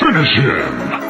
Finish him!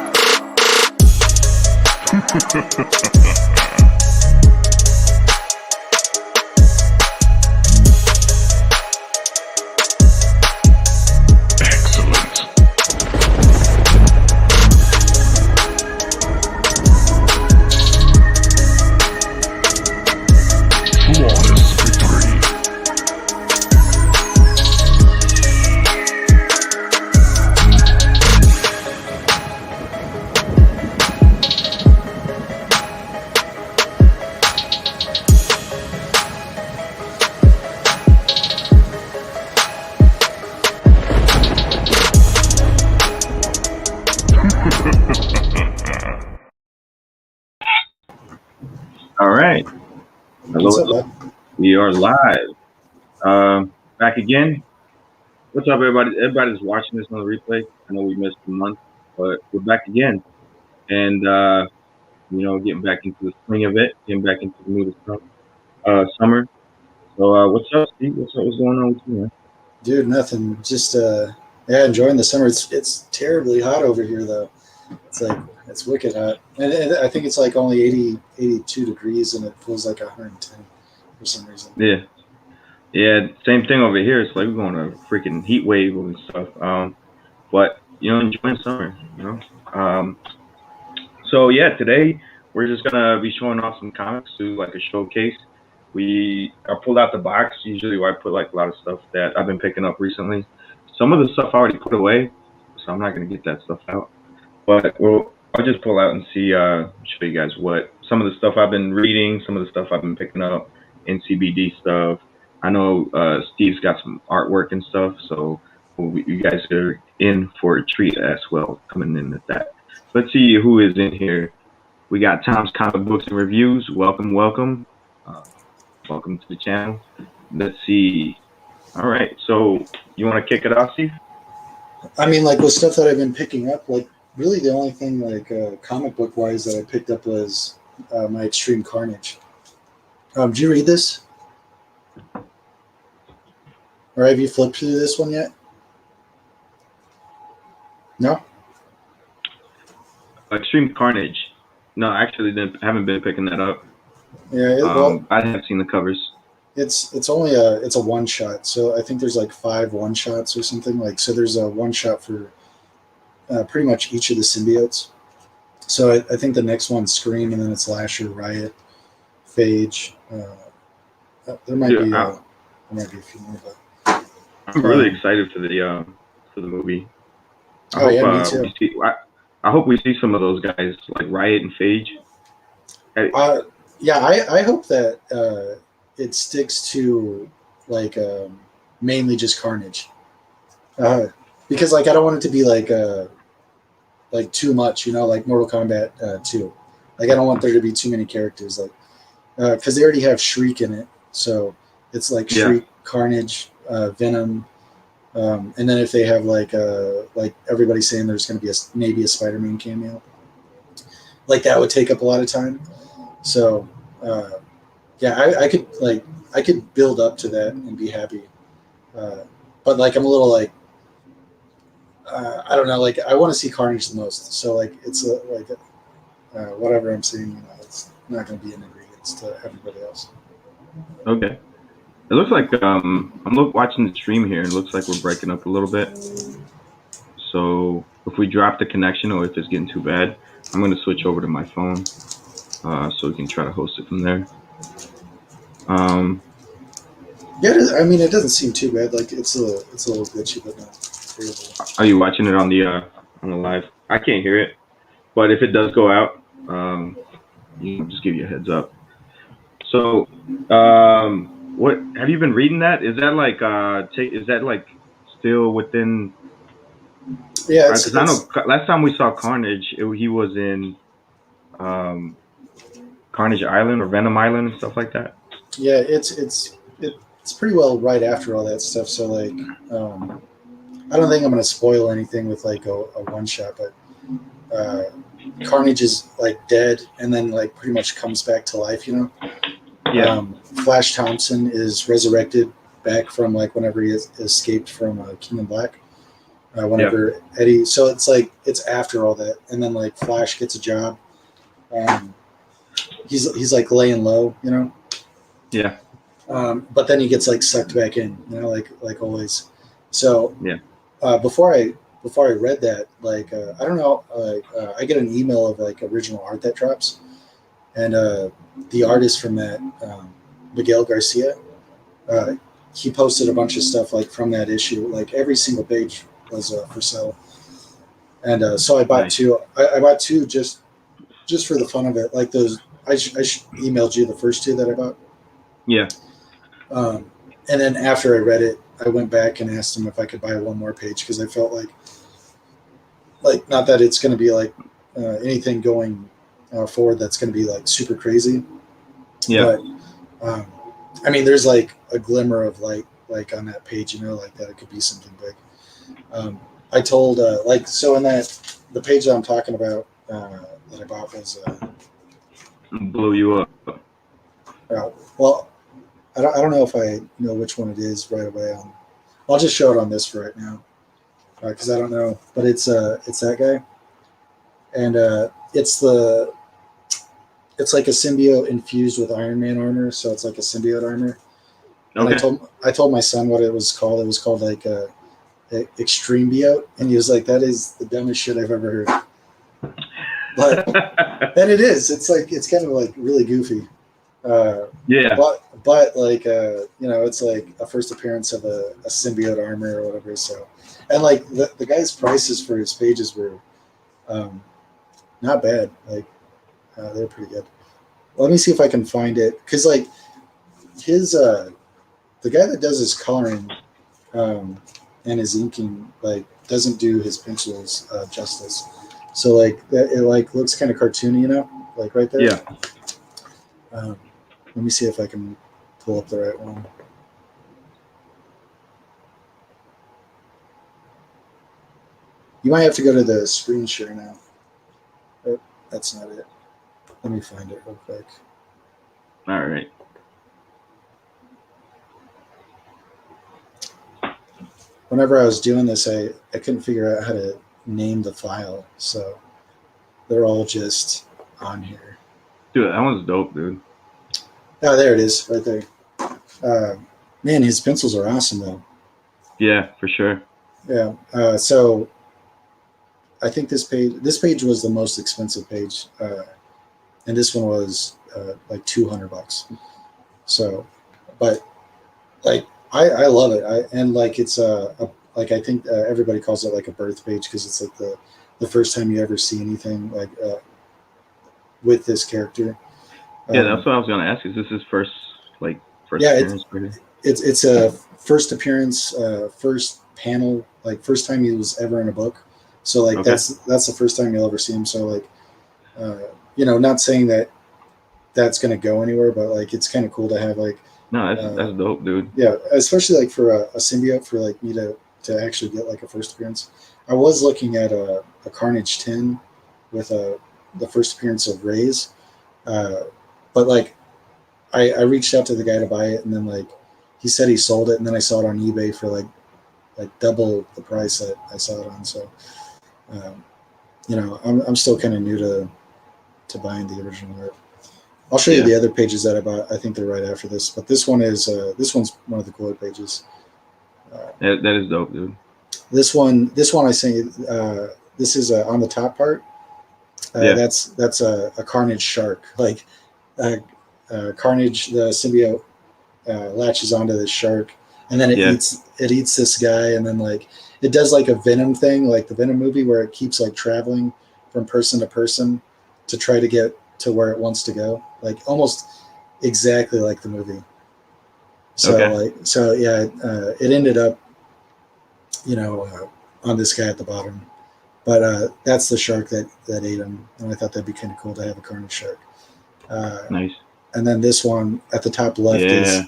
All right. Hello. We are live. Back again. What's up, everybody? Everybody's watching this on the replay. I know we missed a month, but we're back again. And, getting back into the swing of it, getting back into the mood of summer. So, what's up, Steve? What's going on with you, man? Dude, nothing. Just, enjoying the summer. It's terribly hot over here, though. It's wicked hot. And I think it's like only 82 degrees, and it feels like 110 for some reason. Yeah, same thing over here. It's like we're going on a freaking heat wave and stuff. But, enjoying summer, So, yeah, today we're just going to be showing off some comics to like a showcase. I pulled out the box, usually where I put like a lot of stuff that I've been picking up recently. Some of the stuff I already put away, so I'm not going to get that stuff out. But I'll just pull out and show you guys what some of the stuff I've been reading, some of the stuff I've been picking up, NCBD stuff. I know Steve's got some artwork and stuff, so you guys are in for a treat as well, coming in at that. Let's see who is in here. We got Tom's Comic Books and Reviews. Welcome. Welcome to the channel. Let's see. All right, so you want to kick it off, Steve? I mean, like with stuff that I've been picking up, like really the only thing like comic book wise that I picked up was my Extreme Carnage. Did you read this? Or have you flipped through this one yet? No? Extreme Carnage. No, actually, haven't been picking that up. Yeah, I have seen the covers. It's only a one shot, so I think there's like 5 one shots or something. Like, so there's a one shot for pretty much each of the symbiotes. So I think the next one's Scream, and then it's Lasher, Riot, Phage. There might be a few more, but I'm really excited for the movie. Me too. I hope we see some of those guys like Riot and Phage. I hope that it sticks to like mainly just Carnage, because like I don't want it to be like too much, like Mortal Kombat 2. Like I don't want there to be too many characters, like because they already have Shriek in it, so it's like Shriek, Carnage, Venom, and then if they have like everybody's saying there's going to be maybe a Spider-Man cameo, like that would take up a lot of time. So I could build up to that and be happy, but like I'm a little like I don't know, like I want to see Carnage the most. So like it's whatever I'm saying, it's not going to be an ingredients to everybody else. Okay. It looks like I'm watching the stream here. It looks like we're breaking up a little bit. So if we drop the connection or if it's getting too bad, I'm going to switch over to my phone so we can try to host it from there. I mean, it doesn't seem too bad. Like it's a little glitchy, but not terrible. Are you watching it on the live? I can't hear it, but if it does go out, just give you a heads up. So, what have you been reading? That is that like is that like still within? Yeah, because I know last time we saw Carnage, he was in Carnage Island or Venom Island and stuff like that. Yeah, it's pretty well right after all that stuff. So like, I don't think I'm gonna spoil anything with like a one shot, but Carnage is like dead and then like pretty much comes back to life, Yeah. Flash Thompson is resurrected back from like whenever he escaped from King in Black. Yeah. whenever Eddie. So it's like it's after all that, and then like Flash gets a job. Um, he's like laying low, you know. Yeah. But then he gets like sucked back in, you know, like always. So Yeah. before I read that, like I don't know, I get an email of like original art that drops, and the artist from that, Miguel Garcia, uh, he posted a bunch of stuff like from that issue. Like every single page was for sale, and so I bought Nice. two. I bought two just for the fun of it. Like those, I emailed you the first two that I bought. Yeah. Um, and then after I read it, I went back and asked him if I could buy one more page because I felt like not that it's going to be like anything going forward that's going to be like super crazy, Yeah. but um, I mean, there's like a glimmer of light like on that page, you know, like that it could be something big. I told like so in that the page that I'm talking about that I bought was Blow you up. well, I don't know if I know which one it is right away. I'll just show it on this for right now because I don't know, but it's that guy, and it's like a symbiote infused with Iron Man armor, so it's like a symbiote armor. And Okay. I told my son what it was called. It was called like Extreme Biote, and he was like, "That is the dumbest shit I've ever heard." But and it is. It's like it's kind of like really goofy. Yeah. But like you know, it's like a first appearance of a symbiote armor or whatever. So, and like the guy's prices for his pages were um, not bad. Like they're pretty good. Let me see if I can find it because like his the guy that does his coloring and his inking like doesn't do his pencils justice. So like that it like looks kind of cartoony, you know, like right there. Yeah. Um, let me see if I can pull up the right one. You might have to go to the screen share now. Oh, that's not it. Let me find it real quick. All right. Whenever I was doing this, I couldn't figure out how to name the file, so they're all just on here. Dude, that one's dope, dude. Oh, there it is, right there. Uh, man, his pencils are awesome though. Yeah, for sure. Yeah. So I think this page was the most expensive page, and this one was like $200. So, but like I love it. And like it's like I think everybody calls it like a birth page because it's like the first time you ever see anything like with this character. Yeah, that's Um, what I was gonna ask. Is this his first yeah, appearance for him? it's a first appearance, first panel, like first time he was ever in a book. So like Okay. that's the first time you'll ever see him. So like uh, you know, not saying that that's going to go anywhere, but like it's kind of cool to have like No, uh, that's dope, dude. yeah, especially like for a symbiote for like me to actually get like a first appearance. I was looking at a Carnage 10 with the first appearance of Rays, uh, but like I reached out to the guy to buy it, and then like he said he sold it, and then I saw it on eBay for like double the price that I saw it on. So um, you know, I'm still kind of new to buying the original art. I'll show you Yeah, the other pages that I bought. I think they're right after this, but this one's one of the cooler pages. Uh, that is dope, dude. this one I sent you. This is on the top part. Yeah, That's a Carnage shark. Like uh, Carnage, the symbiote latches onto this shark, and then yeah. it eats this guy, and then like it does like a Venom thing, like the Venom movie, where it keeps like traveling from person to person to try to get to where it wants to go, like almost exactly like the movie. So Okay. like so yeah, it ended up you know on this guy at the bottom, but that's the shark that ate him, and I thought that'd be kind of cool to have a Carnage shark. Uh, Nice. and then this one at the top left Yeah. is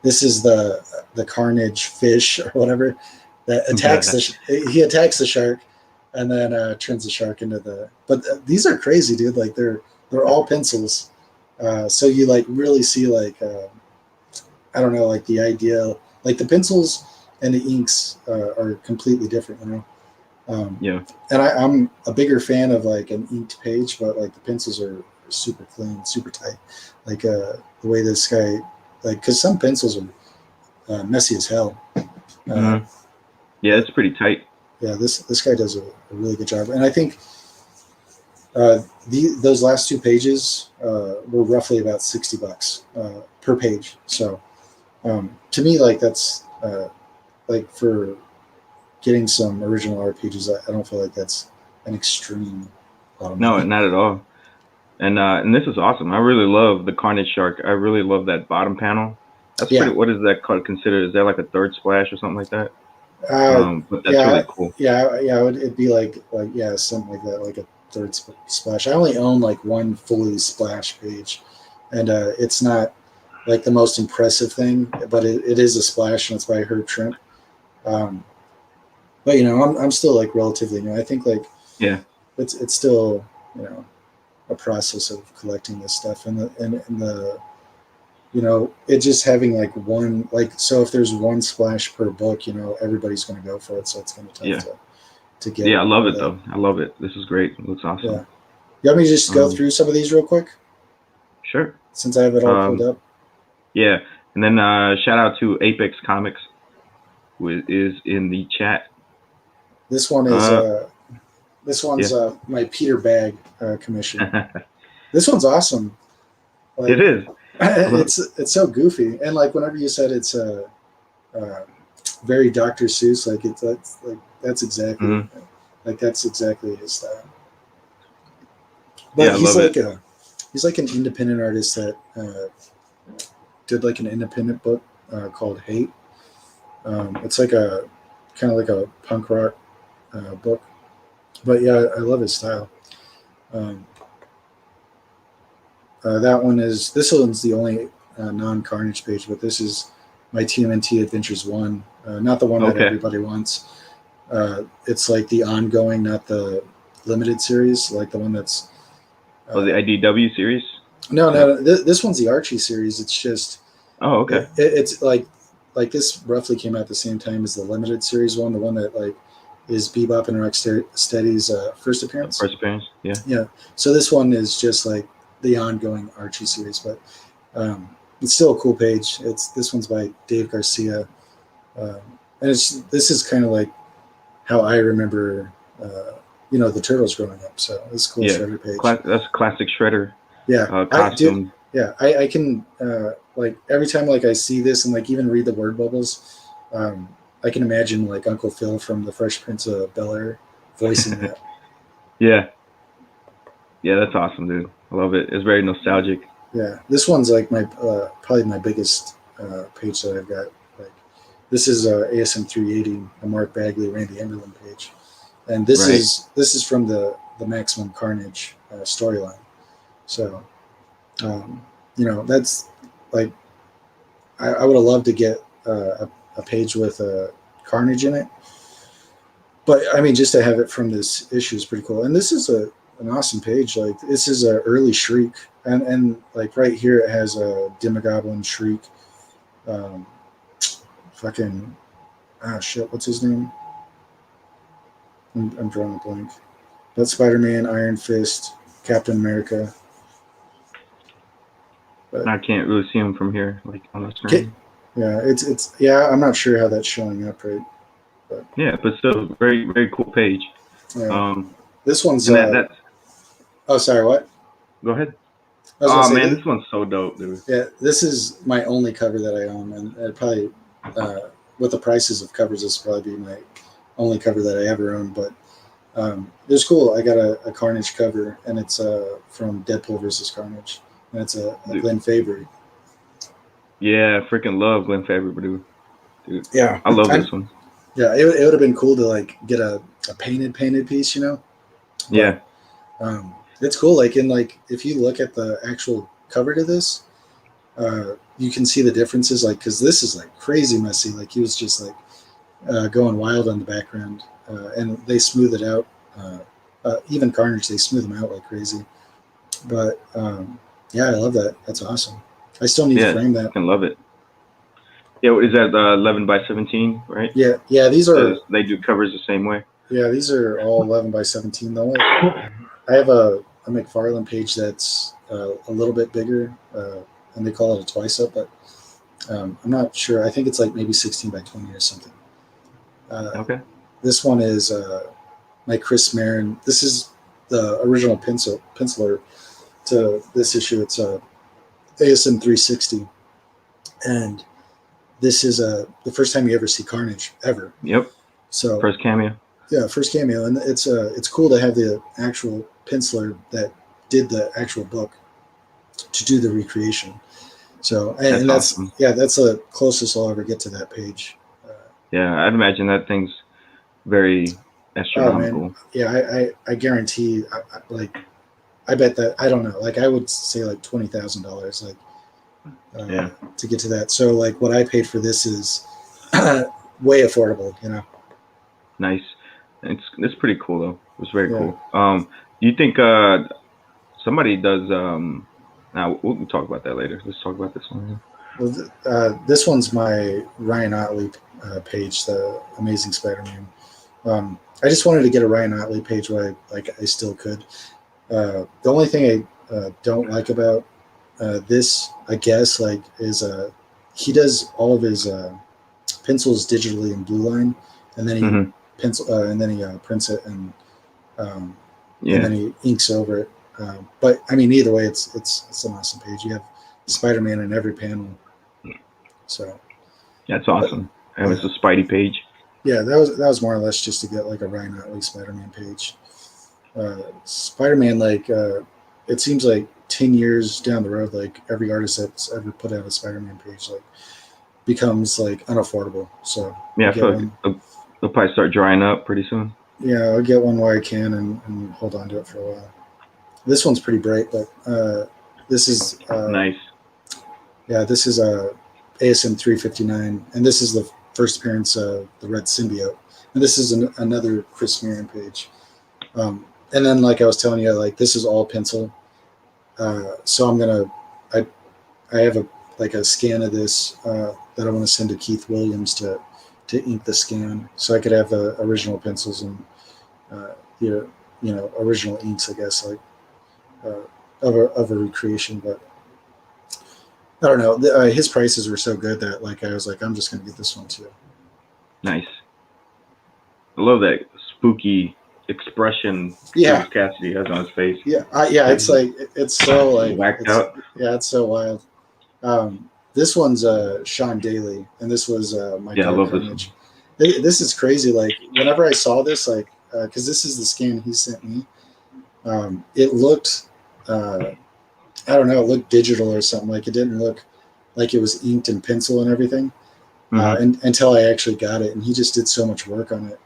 this is the Carnage fish or whatever that attacks he attacks the shark and then turns the shark into the. But these are crazy, dude. Like they're all pencils, so you like really see like I don't know, like the idea, like the pencils and the inks are completely different, you know. Yeah. And I'm a bigger fan of like an inked page, but like the pencils are super clean, super tight. Like the way this guy, like, because some pencils are messy as hell. Hmm. Yeah, But it's pretty tight. yeah, this guy does a really good job, and I think those last two pages were roughly about $60 per page. So to me, like that's like for getting some original art pages, I don't feel like that's an extreme lot of No, money. not at all. And this is awesome. I really love the Carnage Shark. I really love that bottom panel. That's pretty. Yeah, What is that called? Considered? Is that like a third splash or something like that? uh, But that's yeah, really cool. yeah. It'd be like yeah, something like that, like a third splash. I only own like one fully splash page, and it's not like the most impressive thing, but it is a splash, and it's by Herb Trimp. Um, but I'm still like relatively new. I think like Yeah. it's still a process of collecting this stuff, and the it just having like one, like, so if there's one splash per book, everybody's going to go for it, so it's going to be tough Yeah. to get Yeah. I love it that. though. I love it. This is great. It looks Yeah, awesome. you want me to just go Um, through some of these real quick sure. since I have it all pulled Um, up? yeah. And then shout out to Apex Comics, who is in the chat. This one is Uh, this one's yeah. my Peter Bag commission. This one's awesome. It Like is. it's so goofy, and like whenever you said it's uh, very Dr. Seuss, like that's exactly Mhm. that's exactly his style. Yeah, But I love it. he's like an independent artist that did like an independent book called Hate. It's like a kind of like a punk rock book, but yeah, I love his style. Um, this one's the only non-Carnage page, but this is my TMNT Adventures 1, not the one that Okay. everybody wants. It's like the ongoing, not the limited series, like the one that's Oh, the IDW series. That. no. This one's the Archie series. It's just Oh, okay. it's like this roughly came out at the same time as the limited series one, the one that like is Bebop and Rocksteady's first appearance. First appearance. Yeah. Yeah. So this one is just like the ongoing Archie series, but it's still a cool page. This one's by Dave Garcia, um, and this is kind of like how I remember, the Turtles growing up. So it's a cool Yeah. Shredder page. That's classic Shredder Yeah, I do. costume. Yeah, I can like every time like I see this and like even read the word bubbles, I can imagine like Uncle Phil from The Fresh Prince of Bel Air voicing that. Yeah. Yeah, that's awesome, dude. I love it. It's very nostalgic. Yeah, this one's like my probably my biggest page that I've got. Like this is ASM 380, a Mark Bagley, Randy Emberlin page, and Right. this is from the Maximum Carnage storyline. So um, that's like I would have loved to get a page with Carnage in it, but I mean just to have it from this issue is pretty cool. And this is an awesome page. Like this is a early Shriek, and like right here it has a Demogoblin, Shriek, um, fucking shit, what's his name? I'm drawing a blank. That's Spider-Man, Iron Fist, Captain America. But I can't really see him from here, like on the okay, screen. yeah, it's yeah. I'm not sure how that's showing up right, but Yeah, but still, very very cool page. yeah, Um, this one's. and that's. Oh, sorry, what? Go ahead. I was gonna Oh say man, that. this one's so dope, dude. Yeah, this is my only cover that I own, and it probably with the prices of covers, this will probably be my only cover that I ever own. But it was cool. I got a Carnage cover, and it's from Deadpool versus Carnage, and it's a Dude. Glenn Fabry. Yeah, I freaking love Glenn Fabry, dude. Yeah, I love this one. Yeah, it would have been cool to like get a painted piece, But, Yeah. it's cool. Like if you look at the actual cover to this, you can see the differences. Like because this is like crazy messy. Like he was just like going wild on the background, and they smooth it out. Even Carnage, they smooth them out like crazy. But yeah, I love that. That's awesome. I still need to frame that. I love it. Yeah, what is that 11 by 17, right? Yeah. These are. They do covers the same way. Yeah, these are all 11 by 17 though. I have a McFarlane page that's a little bit bigger, and they call it a twice up, but I'm not sure. I think it's like maybe 16 by 20 or something. Okay. This one is my Chris Marin. This is the original penciler to this issue. It's a ASM 360, and this is the first time you ever see Carnage ever. Yep. So First cameo. yeah, first cameo, and it's cool to have the actual penciler that did the actual book to do the recreation. So and that's awesome. yeah, that's the closest I'll ever get to that page. Yeah, I'd imagine that thing's very Oh man, astronomical. yeah, I guarantee, like, I bet that I don't know, like I would say like $20,000, like, Yeah. to get to that. So like what I paid for this is way affordable, you know. Nice. It's pretty cool though. It's very Yeah. cool. Do you think somebody does now we'll talk about that later. Let's talk about this one. Well, this one's my Ryan Otley page, the Amazing Spider-Man. I just wanted to get a Ryan Otley page where I still could. The only thing I don't like about this, I guess, like, is he does all of his pencils digitally in blue line, and then he Mm-hmm. prints it, and Yeah. then he inks over it. But I mean, either way, it's an awesome page. You have Spider-Man in every panel, so That's awesome. And it's a Spidey page. yeah, that was more or less just to get like a Ryan Otley Spider-Man page. Spider-Man, like, it seems like 10 years down the road, like every artist that's ever put out a Spider-Man page, like, becomes like unaffordable. So Yeah, I feel like they'll probably start drying up pretty soon. yeah, I'll get one where I can and hold on to it for a while. This one's pretty bright, but this is Nice. yeah, this is a ASM 359, and this is the first appearance of the Red Symbiote, and this is another Chris Marin page. And then, like I was telling you, like, this is all pencil. So I have a scan of this that I want to send to Keith Williams to ink the scan, so I could have the original pencils and original inks, I guess, like, of a recreation. But I don't know. His prices were so good that, like, I was like, I'm just gonna get this one too. Nice. I love that spooky expression Yeah. Cassidy has on his face. Yeah, it's like, it's so like whacked out. Yeah, it's so wild. This one's Sean Daly, and this was my I love Carnage. This is crazy. Like, whenever I saw this, like, because this is the scan he sent me, it looked, I don't know, it looked digital or something. Like, it didn't look like it was inked in pencil and everything, until I actually got it, and he just did so much work on it.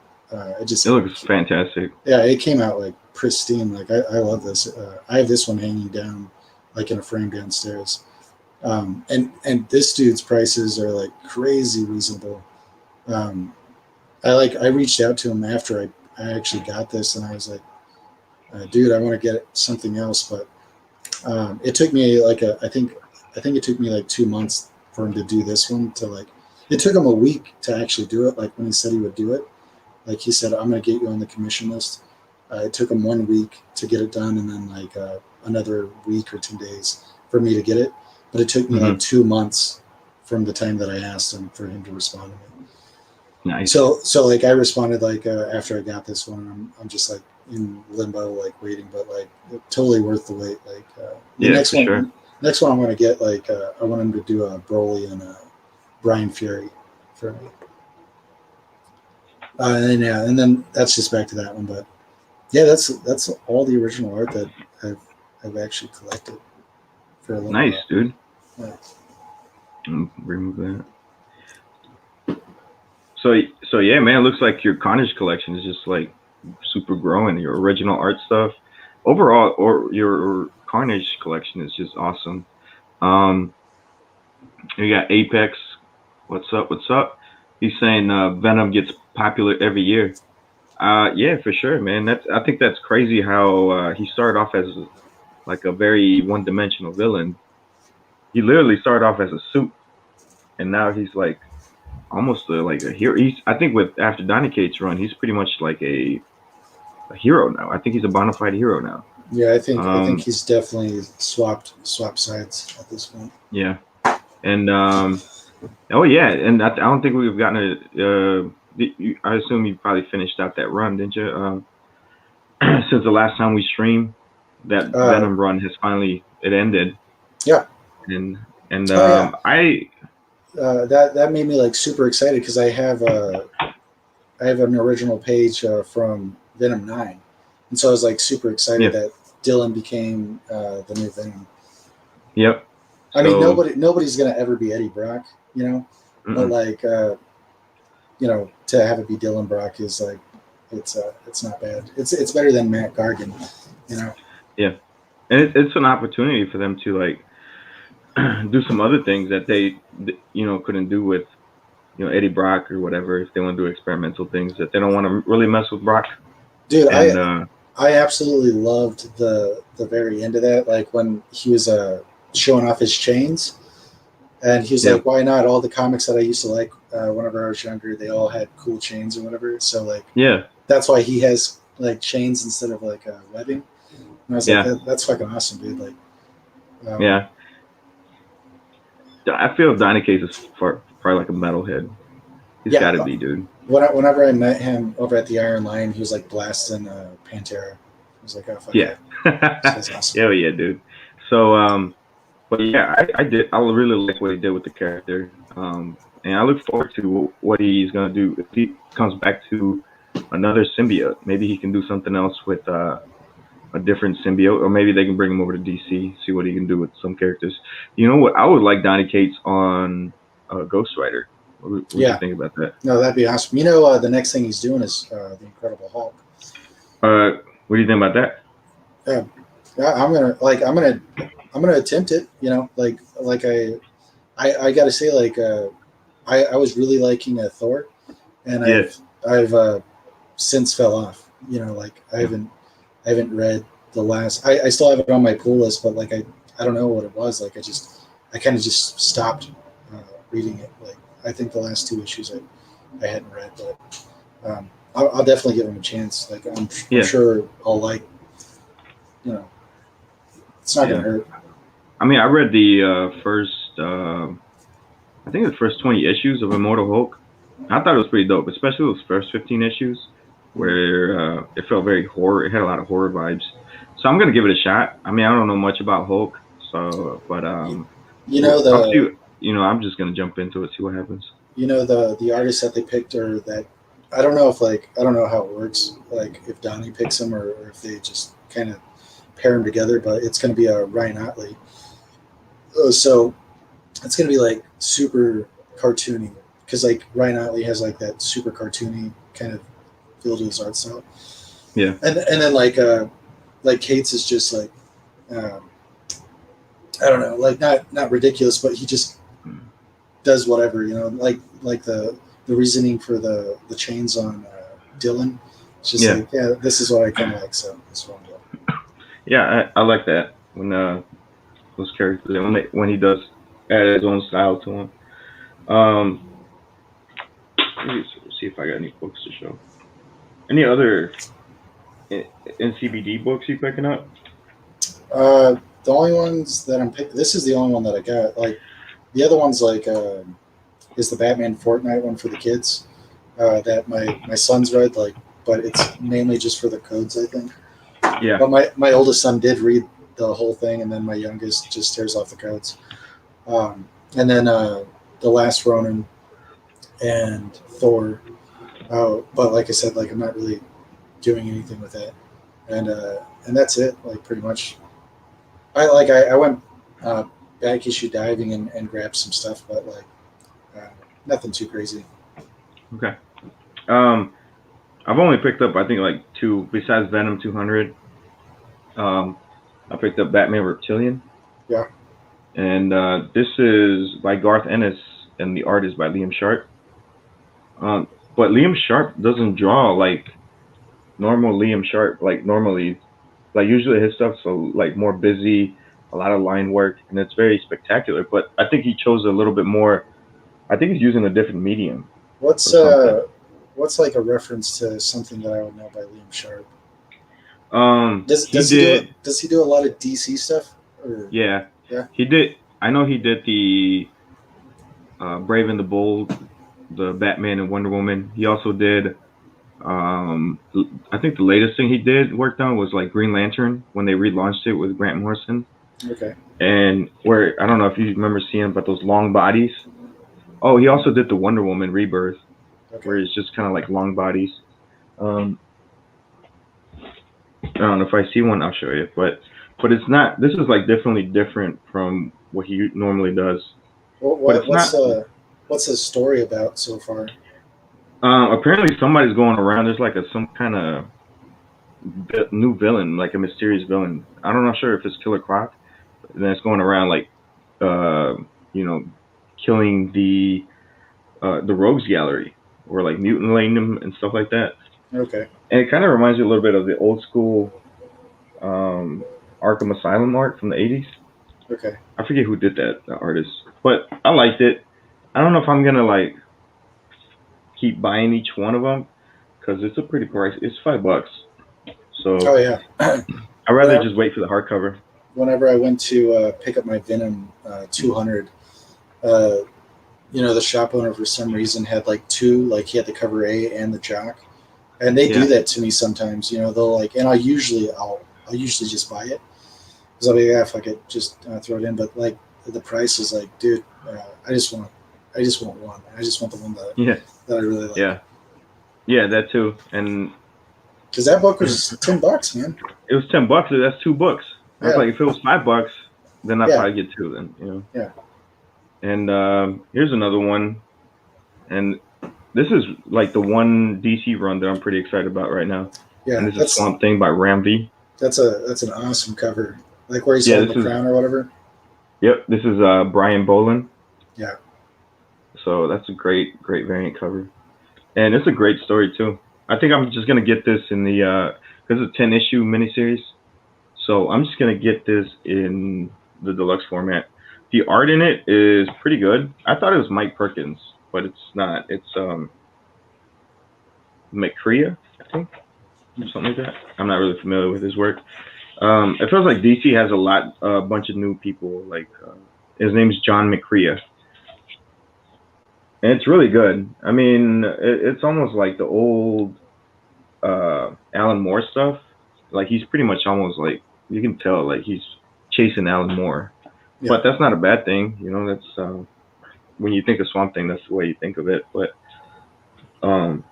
It looks fantastic. Yeah, it came out like pristine. Like, I love this. I have this one hanging down, like, in a frame downstairs. And this dude's prices are like crazy reasonable. I reached out to him after I actually got this, and I was like, dude, I want to get something else, but it took me like I think it took me like 2 months for him to do this one. It took him a week to actually do it. Like, when he said he would do it, like, he said, I'm going to get you on the commission list. It took him 1 week to get it done, and then like another week or 10 days for me to get it. But it took me like 2 months from the time that I asked him for him to respond to me. Nice. So like, I responded like after I got this one. I'm just like in limbo, like, waiting, but like, totally worth the wait. Like, next one I'm going to get, like, I want him to do a Broly and a Brian Fury for me. And then that's just back to that one. But yeah, that's all the original art that I've actually collected for a little nice, while. Dude. Yeah. Remove that. So yeah, man, it looks like your Carnage collection is just like super growing. Your original art stuff, overall, or your Carnage collection is just awesome. You got Apex. What's up? He's saying Venom gets popular every year. Yeah, for sure, man. I think that's crazy how he started off as like a very one-dimensional villain. He literally started off as a suit, and now he's like almost like a hero. I think with after Donny Cates' run, he's pretty much like a hero now. I think he's a bona fide hero now. Yeah, I think Um, he's definitely swapped sides at this point. yeah, and oh yeah, and I don't think we've gotten a. I assume you probably finished out that run, didn't you? Since the last time we streamed, that Uh, Venom run has finally it ended, yeah. and and Oh yeah. I That made me like super excited because I have an original page from Venom 9, and so I was like super excited yeah that Dylan became the new Venom. yep. I mean, So nobody's gonna ever be Eddie Brock, you know, but mm-mm, like to have it be Dylan Brock is like it's not bad. It's better than Matt Gargan, you know. yeah, and it's an opportunity for them to like do some other things that they couldn't do with Eddie Brock or whatever if they want to do experimental things that they don't want to really mess with Brock Dude, and I absolutely loved the very end of that, like when he was showing off his chains. And he's yeah like, why not? All the comics that I used to like whenever I was younger, they all had cool chains or whatever. So like yeah that's why he has like chains instead of like webbing. And I was like, yeah that's fucking awesome, dude. Like, um, yeah. I feel Donny Case is probably like a metalhead. He's yeah. got to be, dude. Whenever I met him over at the Iron Lion, he was like blasting Pantera. I was like, oh fuck Yeah. yeah, this guy's awesome. Hell yeah, dude. So but yeah, I did. I really like what he did with the character. And I look forward to what he's gonna do if he comes back to another symbiote. Maybe he can do something else with a different symbiote, or maybe they can bring him over to DC, see what he can do with some characters. You know what? I would like Donny Cates on Ghost Rider. What do you Yeah, think about that? no, that'd be awesome. You know, the next thing he's doing is the Incredible Hulk. What do you think about that? Yeah, yeah, I'm gonna attempt it. You know, like I got to say, like I was really liking Thor, and Yeah, I've since fell off. You know, like I haven't read the last. I still have it on my pull list, but like I don't know what it was. Like I kind of just stopped reading it. Like I think the last two issues I hadn't read, but I'll definitely give him a chance. Like I'm yeah, sure I'll like, you know, it's not gonna yeah. hurt. I mean, I read the first, I think the first 20 issues of Immortal Hulk. I thought it was pretty dope, especially those first 15 issues where it felt very horror. It had a lot of horror vibes. So I'm gonna give it a shot. I mean, I don't know much about Hulk, so but You know I'll the see. I'm just gonna jump into it, see what happens. the artists that they picked are that I don't know how it works, like if Donnie picks them or if they just kind of pair them together, but it's going to be a Ryan Otley. So it's going to be like super cartoony because like Ryan Otley has like that super cartoony kind of feel to his art style, Yeah, and then like Kate's is just like um, I don't know, like not ridiculous, but he just does whatever, you know, like the reasoning for the chains on Dylan. It's just yeah, like, yeah, this is what I kind of like, so that's what I'm doing. yeah. I like that when those characters when he does add his own style to them. Um, let me see if I got any books to show. Any other NCBD books you picking up? The only ones that I'm picking, this is the only one that I got. Like the other ones, like is the Batman Fortnite one for the kids that my son's read, like, but it's mainly just for the codes, I think. Yeah, But my oldest son did read the whole thing, and then my youngest just tears off the codes. And then the Last Ronin and Thor. But like I said, like I'm not really doing anything with that, and that's it. Like pretty much, I went back issue diving and grabbed some stuff, but like uh, nothing too crazy. okay. Um, I've only picked up I think like two besides Venom 200. Um, I picked up Batman Reptilian, Yeah, and this is by Garth Ennis, and the art is by Liam Sharp. Um, but Liam Sharp doesn't draw like normal Liam Sharp. Like normally, like usually his stuff's so like more busy, a lot of line work, and it's very spectacular. But I think he chose a little bit more. I think he's using a different medium What's or something. what's like a reference to something that I would know by Liam Sharp? He did. Does he do a lot of DC stuff? Or Yeah, yeah, he did. I know he did the Brave and the Bold, the Batman and Wonder Woman. He also did. Um, I think the latest thing he did worked on was like Green Lantern when they relaunched it with Grant Morrison, okay, and where I don't know if you remember seeing, but those long bodies. Oh, he also did the Wonder Woman Rebirth, okay. where it's just kind of like long bodies. Um, I don't know if I see one, I'll show you, but it's not. This is like definitely different from what he normally does. What, But what it's not. what's the story about so far? Apparently, somebody's going around. There's like some kind of new villain, like a mysterious villain. I'm not sure if it's Killer Croc. And then it's going around like, uh, you know, killing the rogues gallery or like mutilating them and stuff like that. Okay, And it kind of reminds me a little bit of the old school um, Arkham Asylum art from the '80s. okay. I forget who did that, the artist, but I liked it. I don't know if I'm gonna like keep buying each one of them because it's a pretty price. It's $5, Oh so yeah. I'd rather whenever, just wait for the hardcover. whenever I went to pick up my Venom 200, uh, the shop owner for some reason had like two, like he had the cover A and the jock, and they do Yeah, that to me sometimes. They'll like, and I'll usually just buy it because I'll be yeah, fuck it, just throw it in. But like the price is like, dude, I just want one. I just want the one yeah, that I really like. yeah, yeah. That too. And Because that book was $10, man. it was $10. That's two books. I was Yeah, like, if it was $5, then I'd yeah, probably get two. Then. yeah, And here's another one. And this is like the one DC run that I'm pretty excited about right now. And yeah. this is Swamp Thing by Ram V. That's an awesome cover. Like where he's Yeah, holding this the is crown or whatever. yep. This is Brian Bolin. Yeah, So that's a great variant cover, and it's a great story too. I think I'm just gonna get this in the because it's a 10 issue miniseries. So I'm just gonna get this in the deluxe format. The art in it is pretty good. I thought it was Mike Perkins, but it's not. It's McCrea, I think, or something like that. I'm not really familiar with his work. It feels like DC has a bunch of new people. Like his name's John McCrea, and it's really good. I mean, it's almost like the old Alan Moore stuff. Like he's pretty much almost like you can tell like he's chasing Alan Moore, yeah, but that's not a bad thing. That's when you think of Swamp Thing, that's the way you think of it. Um,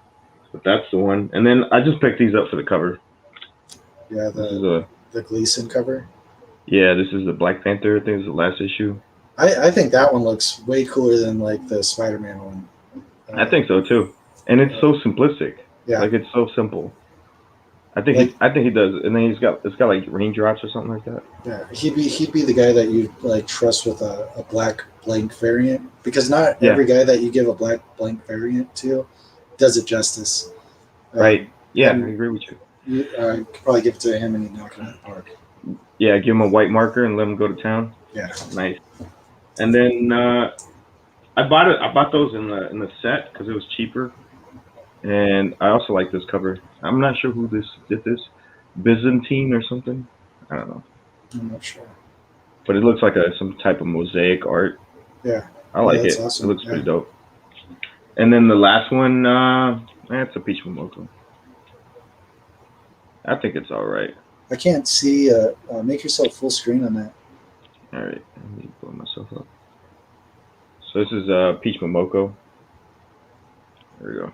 but that's the one. And then I just picked these up for the cover. yeah. This is a The Gleason cover. yeah. This is the Black Panther. I think it's the last issue. I think that one looks way cooler than like the Spider-Man one. I think so too. And it's so simplistic. Yeah, Like it's so simple. like I think he does. And then it's got like raindrops or something like that. yeah, he'd be the guy that you like trust with a black blank variant because not Yeah. every guy that you give a black blank variant to does it justice. Right. Yeah, I And agree with you. you could probably give it to him and he'd knock it out of the park. Yeah, give him a white marker and let him go to town. Yeah, Nice. And then I bought it. I bought those in the set because it was cheaper, and I also like this cover. I'm not sure who this did this, Byzantine or something. I don't know, I'm not sure. but it looks like some type of mosaic art. Yeah, I yeah, like that's it. It awesome. looks Yeah, pretty dope. And then the last one, that's a peach momoko. I think it's all right. I can't see. Make yourself full screen on that. All right, let me pull myself up. So this is peach momoko. There we go.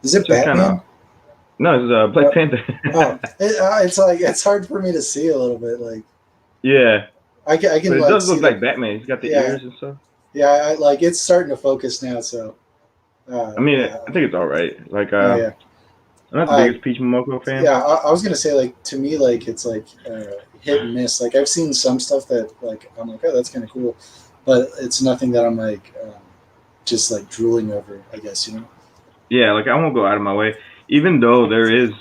Is it It's just kind Batman? of no, this is Black Panther. It's like it's hard for me to see a little bit. Like Yeah, I can but it like does see look like Batman. He's got the yeah, ears and stuff. yeah. Like it's starting to focus now. So I mean, yeah, I think it's all right. Like, oh yeah, I'm not the uh, biggest Peach Momoko fan. yeah. I was gonna say like to me like it's like hit and miss. Like I've seen some stuff that like I'm like oh that's kind of cool, but it's nothing that I'm like just like drooling over. I guess Yeah, like I won't go out of my way, even though there is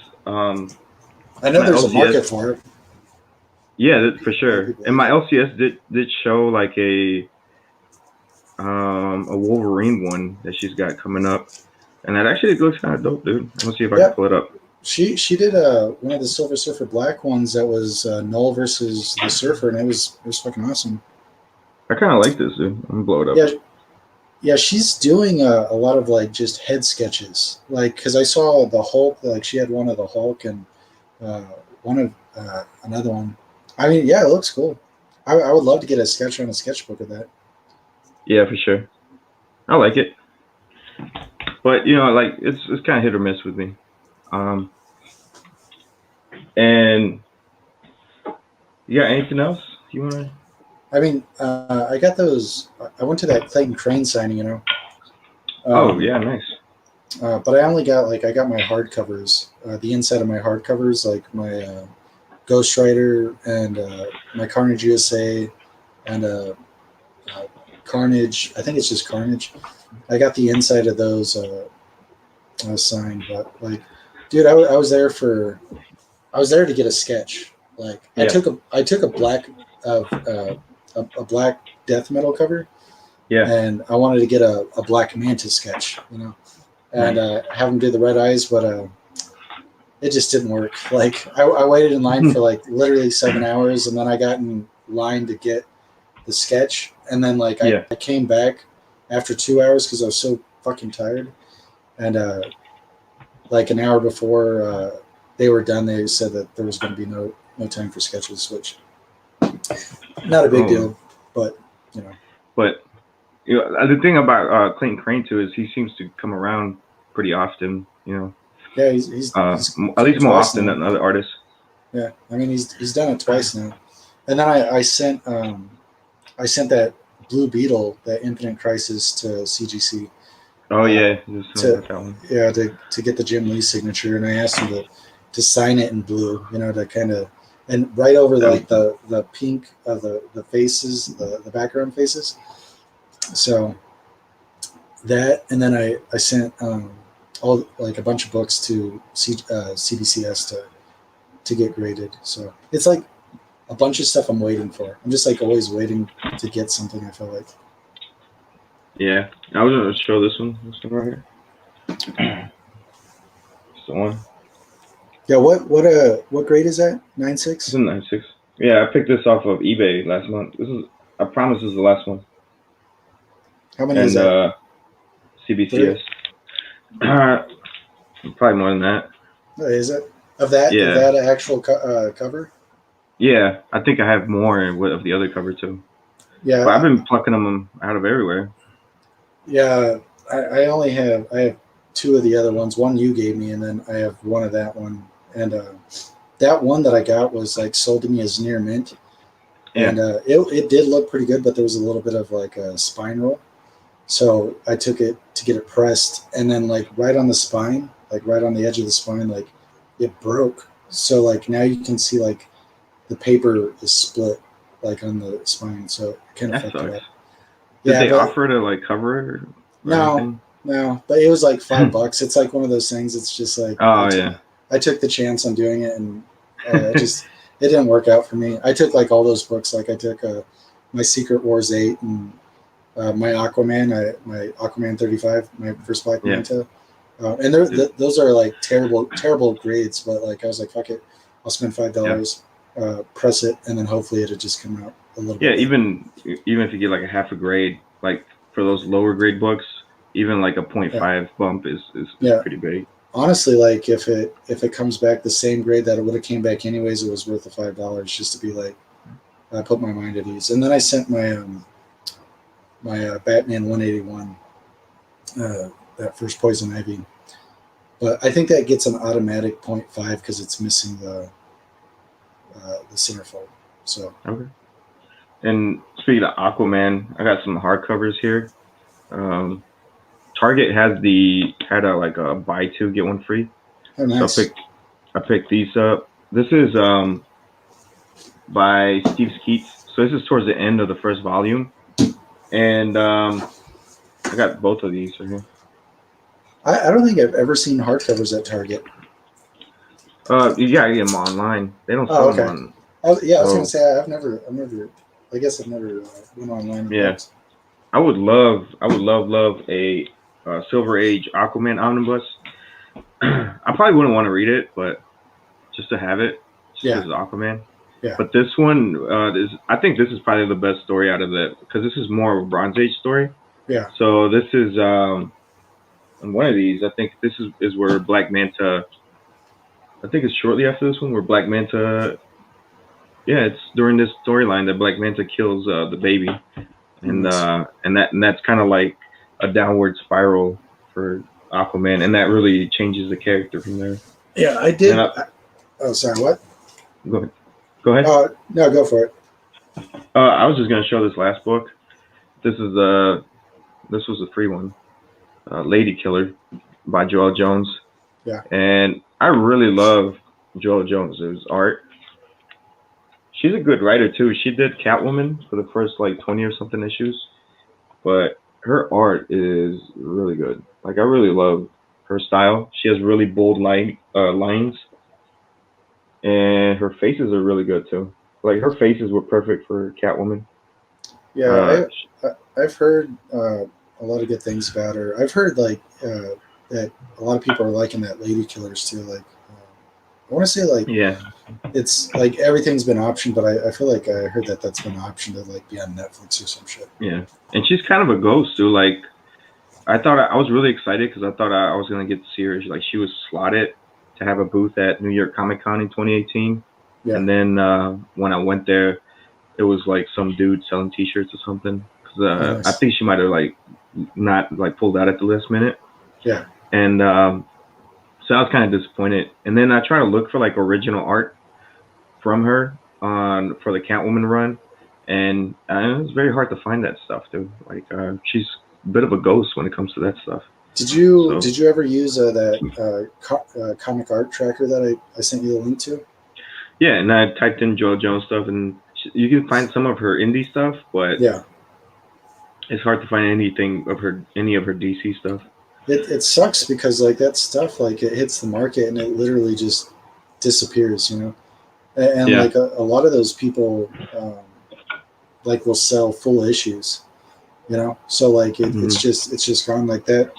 I know my there's a market LCS. for it. Yeah, for A lot of sure. people And like my it. LCS did show like a a Wolverine one that she's got coming up, and that actually looks kind of dope, dude. I'm gonna see if I can Yep. pull it up. She did one of the Silver Surfer Black ones that was Null versus the Surfer, and it was fucking awesome. I kind of like this, dude. I'm gonna blow it up. Yeah, yeah, she's doing a lot of like just head sketches, like because I saw the Hulk, like she had one of the Hulk and uh, one of another one. I mean, yeah, it looks cool. I would love to get a sketch on a sketchbook of that. Yeah, for sure. I like it, but you know, like it's kind of hit or miss with me. Um, and you got anything else you wanna? I mean, I got those. I went to that Clayton Crane signing, you know. Oh Um, yeah, nice. but I only got like I got my hardcovers, the inside of my hardcovers, like my Ghost Rider and my Carnage USA and uh, Carnage. I think it's just Carnage. I got the inside of those signed, but like, dude, I was there for I was there to get a sketch. Like, Yeah, I took a black a black death metal cover, yeah, and I wanted to get a Black Manta sketch, you know, and nice. have him do the red eyes, but it just didn't work. Like I waited in line for like literally 7 hours, and then I got in line to get the sketch, and then like Yeah, I came back after 2 hours because I was so fucking tired, and like an hour before they were done, they said that there was going to be no time for sketches, which not a big oh, deal, but you know, but you know, the thing about Clayton Crane too is he seems to come around pretty often. You know, yeah, he's at came least more twice often now. than other artists. Yeah, I mean he's done it twice now, and then I sent that Blue Beetle, that Infinite Crisis, to CGC Oh uh, yeah, just to about that one. to get the Jim Lee signature, and I asked him to sign it in blue, you know, to kind of and right over That'd like be cool. the pink of the faces, the background faces. So that, and then I sent all like a bunch of books to CBCS to get graded. So it's like a bunch of stuff I'm waiting for. I'm just like always waiting to get something. I feel like. Yeah, I was gonna show this one. This one right here. It's the one. Yeah. What grade is that? It's 9.6. a 9.6. Yeah, I picked this off of eBay last month. This is, I promise, this is the last one. How many is And that? CBCS. 3. Probably more than that. Is it of that Yeah, actual cover? yeah. I think I have more of the other cover too. But I've Yeah, been plucking them out of everywhere. yeah. I have two of the other ones. One you gave me, and then I have one of that one. And that one that I got was like sold to me as near mint, Yeah, and it did look pretty good, but there was a little bit of like a spine roll. So I took it to get it pressed, and then like right on the spine, like right on the edge of the spine, like it broke. So like now you can see like the paper is split like on the spine, so it kind of that fucked it sucks. up. Did Yeah, they but offer to like cover it or no, anything? no, but it was like $5. It's like one of those things. It's just like Oh yeah, I took the chance on doing it, and it didn't work out for me. I took like all those books. Like I took my Secret Wars 8 and my my Aquaman 35, my first Black yeah. Manta, and Dude, those are like terrible grades. But like I was like, fuck it, I'll spend five yeah. dollars, press it, and then hopefully it'll just come out a little Yeah, bit better. even if you get like a half a grade, like for those lower grade books, even like a Yeah, 0.5 bump is yeah. pretty big. Honestly, like if it comes back the same grade that it would have came back anyways, it was worth the $5 just to be like I put my mind at ease. And then I sent my Batman 181, that first Poison Ivy, but I think that gets an automatic 0.5 because it's missing the centerfold. So Okay. And speaking of Aquaman, I got some hardcovers here. Um, Target had a like a buy two get one free. oh, So nice. I picked these up. This is by Steve Skeets. So this is towards the end of the first volume, and I got both of these right here. I don't think I've ever seen hardcovers at Target. You gotta get them online. They don't sell Oh, them okay. on. Yeah, I was gonna So say I've never. I guess I've never went online and yeah, looked. I would love a Silver Age Aquaman omnibus. I probably wouldn't want to read it, but just to have it, just Yeah, because it's Aquaman. yeah, But this one is, I think this is probably the best story out of the, because this is more of a Bronze Age story. yeah. So this is on one of these. I think this is where Black Manta. I think it's shortly after this one where Black Manta. Yeah, it's during this storyline that Black Manta kills the baby, Nice. and that's kind of like a downward spiral for Aquaman, and that really changes the character from there. Yeah, I And then did. Oh, sorry. What? go ahead. Go ahead. No, go for it. I was just gonna show this last book. This is this was a free one, Lady Killer by Joelle Jones, Yeah. and I really love Joelle Jones' art. She's a good writer too. She did Catwoman for the first like 20 or something issues, but her art is really good. Like I really love her style. She has really bold lines, and her faces are really good too. Like her faces were perfect for Catwoman. Uh, Yeah, I've heard a lot of good things about her. I've heard that a lot of people are liking that Lady Killers too. Like, I want to say like yeah, it's like everything's been optioned, but I feel like I heard that that's been optioned to like be on Netflix or some shit. yeah, and she's kind of a ghost too. Like I thought I was really excited because I thought I was gonna get to see her. Like she was slotted to have a booth at New York Comic Con in 2018, Yeah, and then when I went there, it was like some dude selling T-shirts or something. Cause oh, I nice. think she might have like not like pulled out at the last minute, Yeah, and so I was kind of disappointed. And then I tried to look for like original art from her on for the Catwoman run, and it was very hard to find that stuff, dude. Like she's a bit of a ghost when it comes to that stuff. So did you ever use that comic art tracker that I sent you the link to? yeah, and I typed in Joe Jones stuff, and you can find some of her indie stuff, but Yeah, it's hard to find anything of her, any of her DC stuff. it sucks because like that stuff like it hits the market and it literally just disappears, you know. And Yeah, like a lot of those people like will sell full issues, you know. So like hmm it's just gone like that.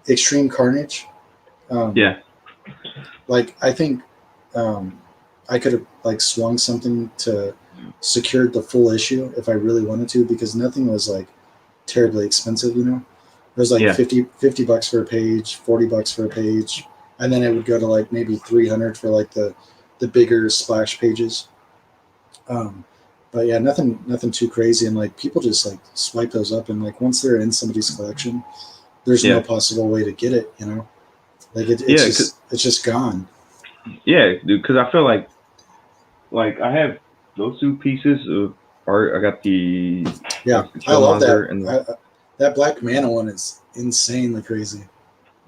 Extreme Carnage. Um, yeah, like I think um, I could have like swung something to secured the full issue if I really wanted to because nothing was like terribly expensive, you know. It was like yeah, 50 bucks for a page, 40 bucks for a page, and then it would go to like maybe 300 for like the bigger splash pages. Um, but yeah, nothing too crazy, and like people just like swipe those up, and like once they're in somebody's collection, there's no yeah, possible way to get it, you know. Like yeah, it's just gone. yeah, dude. Because I feel like I have those two pieces of art. I got the Yeah, like the I love Killmonger, that. and That Black Mana one is insanely crazy.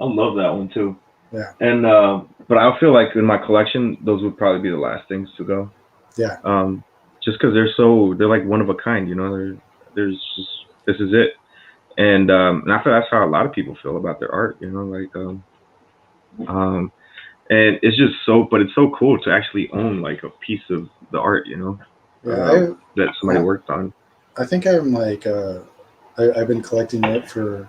I love that one too. Yeah, And but I feel like in my collection, those would probably be the last things to go. yeah, Just because they're like one of a kind, you know. There's just this is it, and I feel that's how a lot of people feel about their art, you know. Like um, and it's just so, but it's so cool to actually own like a piece of the art, you know, yeah. that somebody I worked on. I think I'm like I've been collecting it for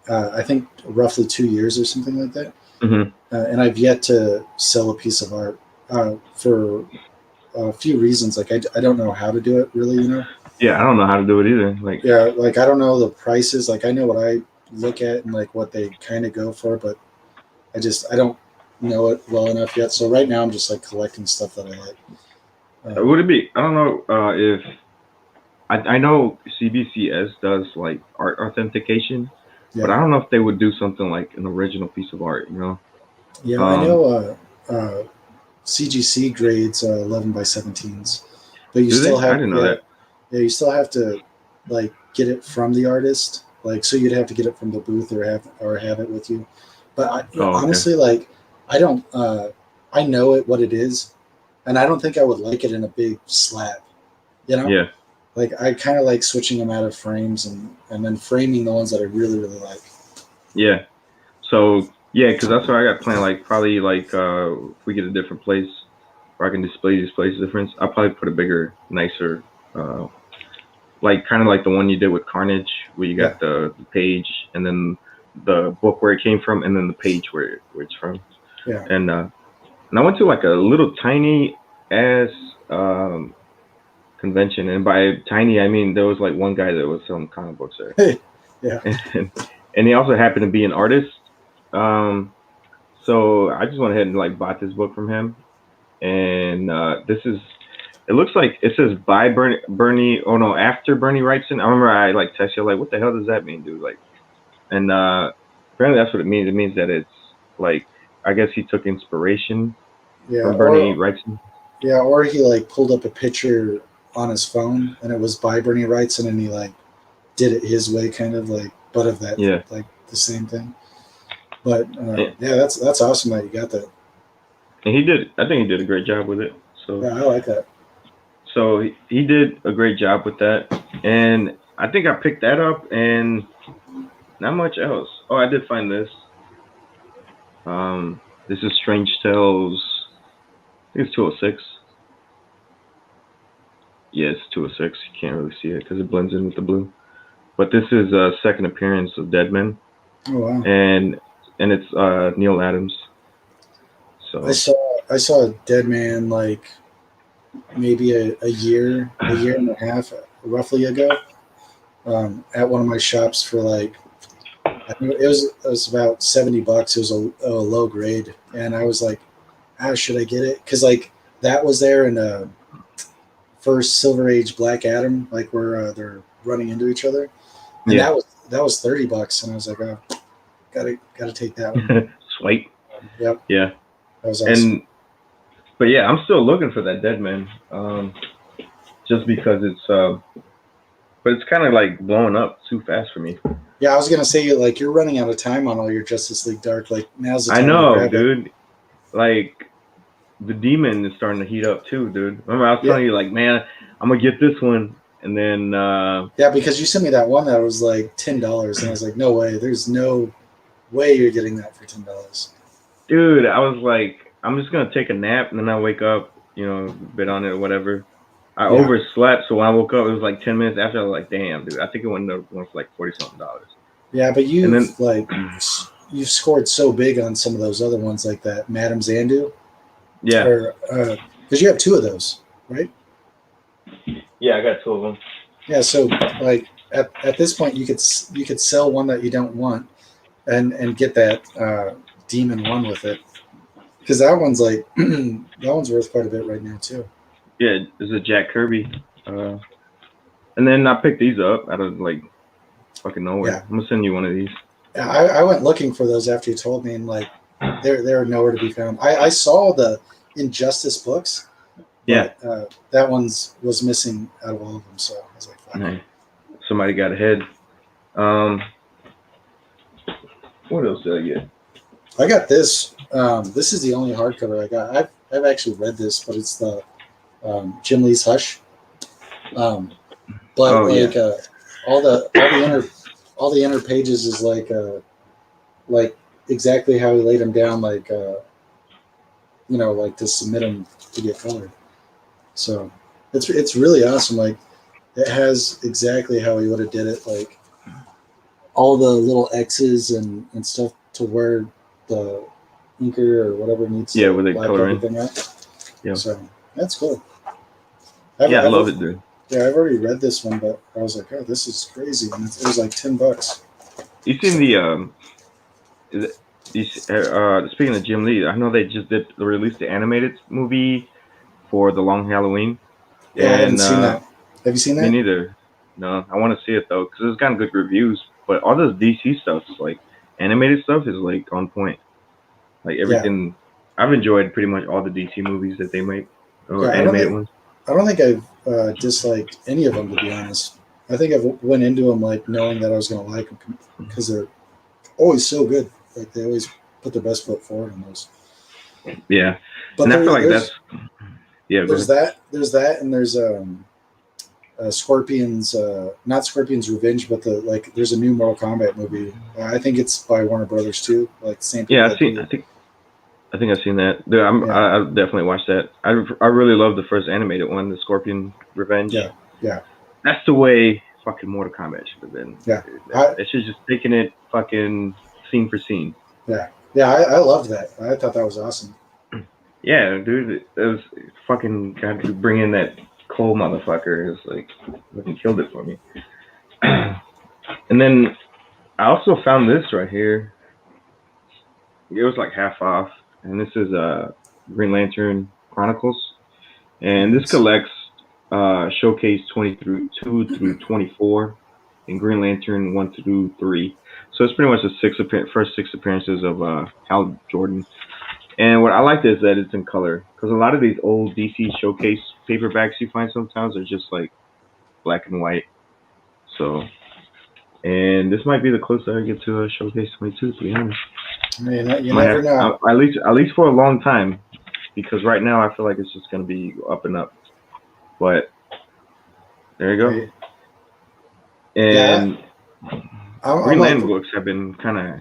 I think roughly 2 years or something like that, hmm and I've yet to sell a piece of art for a few reasons. Like I don't know how to do it really, you know. Yeah, I don't know how to do it either. Like, Yeah, like I don't know the prices. Like I know what I look at and like what they kind of go for, but I don't know it well enough yet. So right now I'm just like collecting stuff that I like. would it be? I don't know if I know CBCS does like art authentication, but Yeah, I don't know if they would do something like an original piece of art, you know. yeah, I Um, know. CGC grades 11 by 17s, but you do still they? I have didn't know yeah that. yeah you still have to like get it from the artist. Like so you'd have to get it from the booth or have it with you. But Oh, okay. honestly, like I don't I know it what it is, and I don't think I would like it in a big slab. You know, Yeah, like I kind of like switching them out of frames and then framing the ones that I really like. yeah. So yeah, because that's what I got planned. Like probably like if we get a different place where I can display these places different, I'll probably put a bigger, nicer uh like kind of like the one you did with Carnage, where you got the page and then the book where it came from, and then the page where it's from. Yeah. And I went to like a little tiny ass convention, and by tiny I mean there was like one guy that was selling comic books there, Yeah. and he also happened to be an artist. So I just went ahead and like bought this book from him, and this is. It looks like it says by Bernie. Oh no, after Bernie Wrightson. I remember I like texted you like, what the hell does that mean, dude? Like, and apparently that's what it means. It means that it's like I guess he took inspiration from Bernie Wrightson. Yeah, or he like pulled up a picture on his phone and it was by Bernie Wrightson, and he like did it his way, kind of like, but of that, like the same thing. But yeah, that's awesome that you got that. And he did. I think he did a great job with it. So yeah, I like that. So he did a great job with that, and I think I picked that up, and not much else. Oh, I did find this. This is Strange Tales. I think it's 206. Yeah, it's 206. You can't really see it because it blends in with the blue. But this is a second appearance of Deadman. Oh wow! And it's Neil Adams. So I saw Deadman like maybe a year and a half roughly ago, at one of my shops for like, I think it was about $70. It was a low grade, and I was like, should I get it? Because like that was there in first Silver Age Black Adam, like where they're running into each other, and that was $30, and I was like, oh, gotta take that one. Swipe. Yep. Yeah. That was awesome. But yeah, I'm still looking for that Deadman, just because it's, but it's kind of like blowing up too fast for me. Yeah, I was gonna say like you're running out of time on all your Justice League Dark. Like now's the time. I know, dude. It. Like the Demon is starting to heat up too, dude. Remember I was telling you like, man, I'm gonna get this one, and then because you sent me that one that was like $10, and I was like, no way, there's no way you're getting that for $10. Dude, I was like, I'm just gonna take a nap, and then I wake up, bit on it or whatever. I overslept, so when I woke up, it was like 10 minutes after. I was like, damn, dude, I think it went for like $40-something. Yeah, but you've scored so big on some of those other ones like that, Madame Xandu. Yeah. Because you have two of those, right? Yeah, I got two of them. Yeah, so like at this point, you could sell one that you don't want, and get that Demon one with it, because that one's like that one's worth quite a bit right now too. Yeah, it's a Jack Kirby, and then I picked these up out of like fucking nowhere. Yeah. I'm gonna send you one of these. Yeah, I went looking for those after you told me, and like they're nowhere to be found. I saw the Injustice books. Yeah, but, that one's was missing out of all of them. So I was like, fuck. Somebody got ahead. What else did I get? I got this. This is the only hardcover I got. I've actually read this, but it's the Jim Lee's Hush. But all the inner pages is like exactly how he laid them down, like like to submit them to get colored. So it's really awesome. Like it has exactly how he would have did it, like all the little X's and stuff to where the inker or whatever needs to where they color everything out. Yeah. So that's cool. I love it, dude. Yeah, I've already read this one, but I was like, oh, this is crazy. And it was like $10. You seen speaking of Jim Lee, I know they just released the animated movie for The Long Halloween. Yeah, I haven't seen that. Have you seen that? Me neither. No, I want to see it though because it's gotten good reviews. But all this DC stuff, like animated stuff, is like on point. Like everything, I've enjoyed pretty much all the DC movies that they make, or animated ones. I don't think I've disliked any of them, to be honest. I think I went into them like knowing that I was going to like them because they're always so good. Like they always put their best foot forward in those. Yeah, but and I feel like that's there's that, and there's Scorpion's not Scorpion's Revenge, but there's a new Mortal Kombat movie. I think it's by Warner Brothers too. Like the same. Yeah, I think I've seen that. Dude, I'll definitely watch that. I really love the first animated one, the Scorpion Revenge. Yeah. That's the way fucking Mortal Kombat should have been. Yeah, They should just taken it fucking scene for scene. yeah. I loved that. I thought that was awesome. Yeah, dude, it was fucking got to bring in that Cole motherfucker. It's like fucking killed it for me. And then I also found this right here. It was like half off, and this is Green Lantern Chronicles, and this collects Showcase 22 through 24, and Green Lantern 1 through 3. So it's pretty much the first six appearances of Hal Jordan. And what I like is that it's in color, because a lot of these old DC Showcase paperbacks you find sometimes are just like black and white. So, and this might be the closest I get to a Showcase 22, to be honest. I mean, you never know. At least for a long time, because right now I feel like it's just gonna be up and up. But there you go. Right. And Green Lantern like, books have been kind of.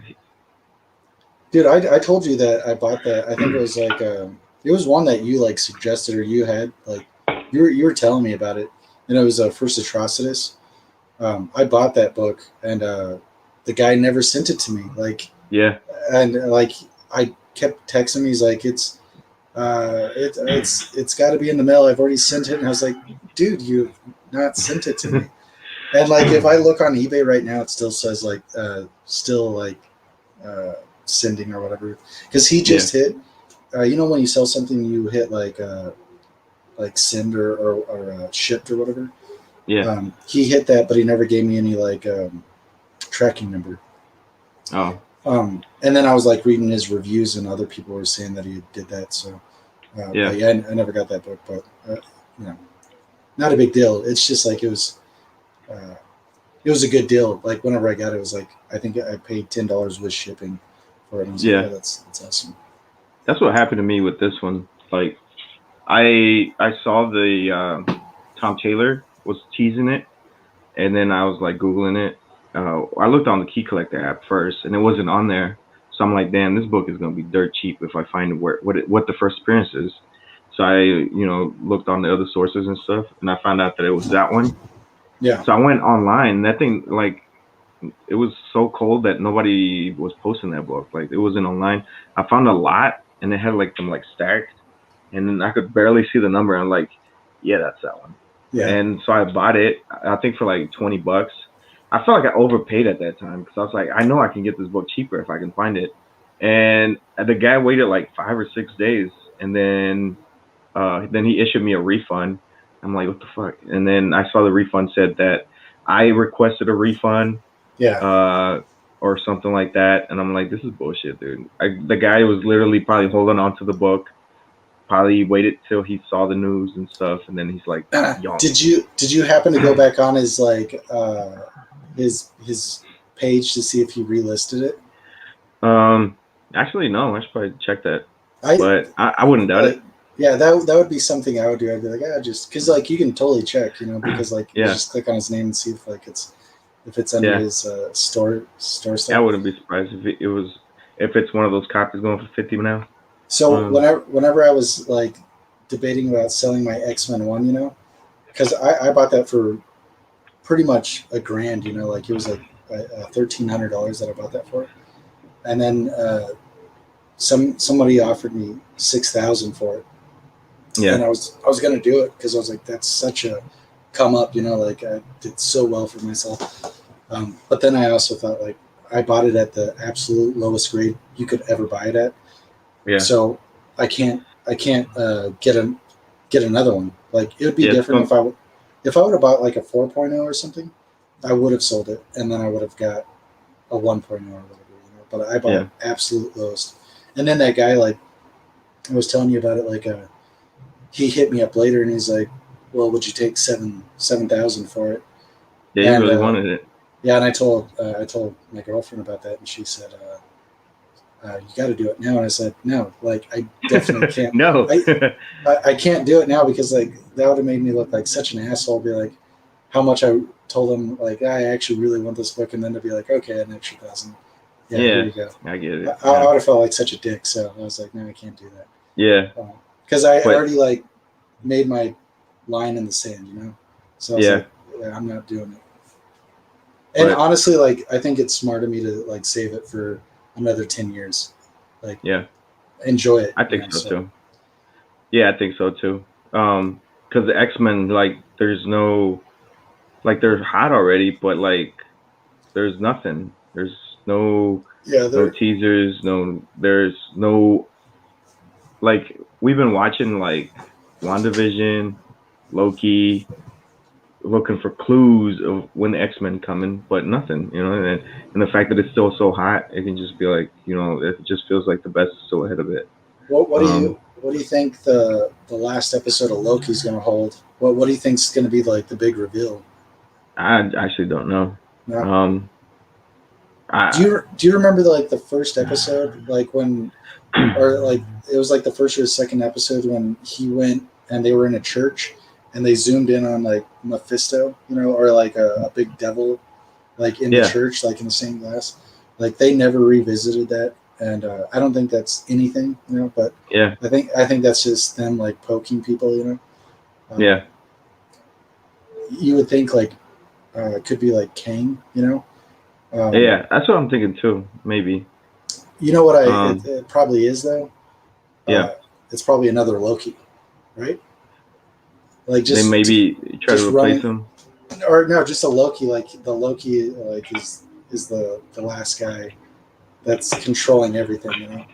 Dude, I told you that I bought that. I think it was like it was one that you like suggested or you had like you were telling me about it, and it was First Atrocitus. I bought that book, and the guy never sent it to me. Like, yeah, and like I kept texting me. He's like, it's got to be in the mail. I've already sent it, and I was like, dude, you've not sent it to me. And like, if I look on eBay right now, it still says like sending or whatever, because he just hit. You know, when you sell something, you hit like send or shipped or whatever. Yeah. He hit that, but he never gave me any like tracking number. Oh. And then I was like reading his reviews, and other people were saying that he did that. So yeah, I never got that book, but you know, not a big deal. It's just like it was a good deal. Like whenever I got it, it was like I think I paid $10 with shipping for it. And I was like, oh, that's awesome. That's what happened to me with this one. Like I saw the Tom Taylor was teasing it, and then I was like Googling it. I looked on the Key Collector app first, and it wasn't on there. So I'm like, damn, this book is gonna be dirt cheap if I find what the first appearance is. So I looked on the other sources and stuff, and I found out that it was that one. Yeah. So I went online. That thing, like, it was so cold that nobody was posting that book. Like, it wasn't online. I found a lot, and they had like them like stacked, and then I could barely see the number. I'm like, yeah, that's that one. Yeah. And so I bought it. I think for like $20. I felt like I overpaid at that time because I was like, I know I can get this book cheaper if I can find it. And the guy waited like 5 or 6 days, and then he issued me a refund. I'm like, what the fuck? And then I saw the refund said that I requested a refund. Yeah. Or something like that. And I'm like, this is bullshit, dude. The guy was literally probably holding on to the book. Probably waited till he saw the news and stuff, and then he's like, Did you happen to go back on his like his page to see if he relisted it? Actually, no. I should probably check that. But I wouldn't doubt it. Yeah, that would be something I would do. I'd be like, just because like you can totally check, because like you just click on his name and see if like if it's under his store stuff. I wouldn't be surprised if it's one of those copies going for $50 now. So whenever I was like debating about selling my X-Men 1, because I bought that for pretty much $1,000, like it was like $1,300 that I bought that for, and then somebody offered me $6,000 for it. Yeah, and I was gonna do it because I was like, that's such a come up, like I did so well for myself. But then I also thought like I bought it at the absolute lowest grade you could ever buy it at. Yeah. So I can't get another one. Like it would be different if I would have bought like a 4.0 or something. I would have sold it, and then I would have got a 1.0 or whatever. But I bought absolute lowest. And then that guy, like I was telling you about it, like he hit me up later, and he's like, "Well, would you take 7,000 for it?" Yeah, he really wanted it. Yeah, and I told my girlfriend about that, and she said, "You got to do it now." And I said, "No, like I definitely can't. No, I can't do it now because like that would have made me look like such an asshole. Be like, how much I told them like I actually really want this book, and then to be like, okay, an extra 1,000. Yeah, here you go. I get it. I would have felt like such a dick, so I was like, no, I can't do that. Yeah, because I already like made my line in the sand, So I was like, yeah, I'm not doing it. And But honestly, like I think it's smart of me to like save it for another 10 years. Like yeah, enjoy it. I think so too. Yeah, I think so too. Because the X-Men, like, there's no, like, they're hot already, but like, there's nothing. There's no, Yeah, no they're teasers. No, there's no, like, we've been watching like WandaVision, Loki, looking for clues of when the X-Men coming, but nothing. And the fact that it's still so hot, it can just be like, it just feels like the best is still ahead of it. what do you think the last episode of Loki's gonna hold? What do you think's gonna be like the big reveal? I actually don't know. No. Um, Do I you remember like the first episode, like when, or like it was like the first or the second episode when he went and they were in a church and they zoomed in on like Mephisto, or like a big devil, like in the yeah, church, like in the same glass. Like they never revisited that, and I don't think that's anything, But yeah, I think that's just them like poking people, Um, yeah, you would think like it could be like Kang, Um, yeah. That's what I'm thinking too. Maybe. you know what Um, it probably is though. yeah. Uh, it's probably another Loki, right? Like They maybe try to just replace running, him. or no, just a Loki. Like the Loki, like is the last guy that's controlling everything.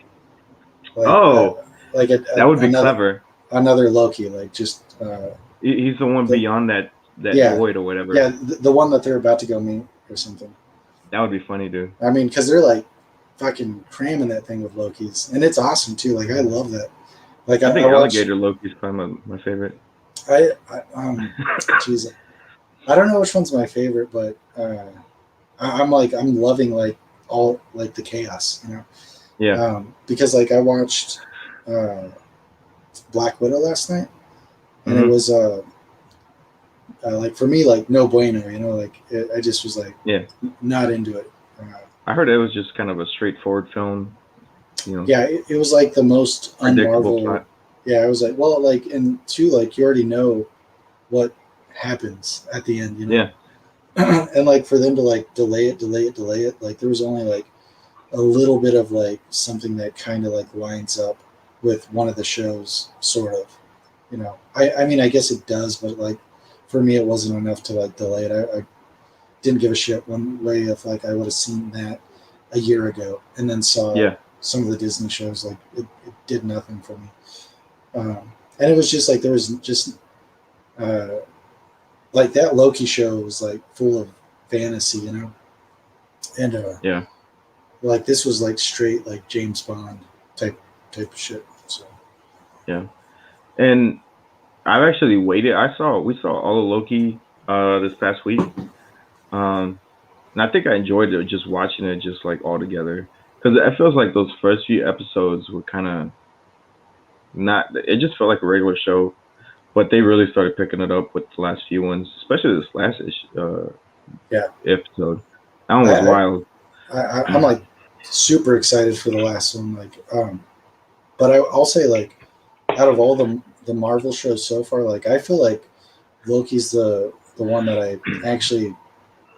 Like Oh, like that would be another clever. Loki. Like just He's the one the beyond that yeah void or whatever. yeah the one that they're about to go meet or something. That would be funny, dude. I mean, because they're like fucking cramming that thing with Lokis, and it's awesome too. Like I love that. Like I I think watched. Alligator Loki's probably my favorite. I jeez, I don't know which one's my favorite, but I'm loving like all like the chaos, Yeah. because like I watched uh, Black Widow last night, and it Hmm. was like for me like no bueno, like I just was like Yeah. not into it. I heard it was just kind of a straightforward film. Yeah, it was like the most Predictable unmarvel. plot. Yeah, I was like, well, like, and two, like, you already know what happens at the end, Yeah. and like for them to like delay it, like there was only like a little bit of like something that kind of like lines up with one of the shows, sort of, I mean, I guess it does, but like for me, it wasn't enough to like delay it. I didn't give a shit one way if like I would have seen that a year ago and then saw Yeah. some of the Disney shows, like it did nothing for me. And it was just like there was just uh, like that Loki show was like full of fantasy, and Yeah. like this was like straight like James Bond type of shit. So Yeah. And I've actually waited. We saw all of Loki this past week. Um, and I think I enjoyed it just watching it just like all together because it feels like those first few episodes were kind of not. It just felt like a regular show, but they really started picking it up with the last few ones, especially this last yeah, episode. That one was I, wild. I'm like super excited for the last one. Like, but I'll say like out of all the Marvel shows so far, like I feel like Loki's the one that I actually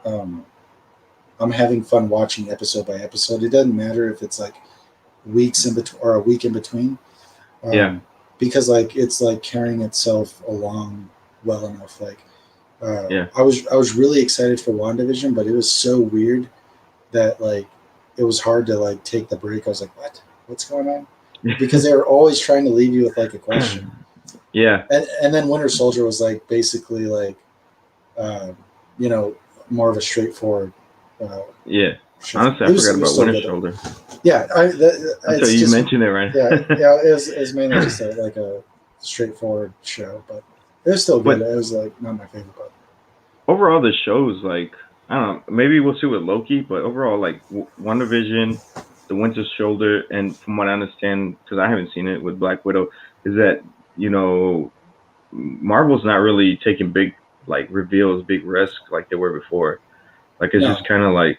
um, I'm having fun watching episode by episode. It doesn't matter if it's like weeks in between or a week in between, Yeah. because like it's like carrying itself along well enough. Like Yeah. I was really excited for WandaVision, but it was so weird that like it was hard to like take the break. I was like, what's going on? Because they were always trying to leave you with like a question. Yeah. And then Winter Soldier was like basically like uh, you know more of a straightforward Yeah. show. Honestly, I forgot about Winter Shoulder Yeah, until it's you just mentioned it, right? yeah. It was mainly just like a straightforward show, but it was still good. But It was like not my favorite, but overall, the show's like, I don't know. Maybe we'll see with Loki, but overall, like WandaVision, The Winter Shoulder, and from what I understand, because I haven't seen it with Black Widow, is that you know Marvel's not really taking big like reveals, big risks like they were before. Like it's no, just kind of like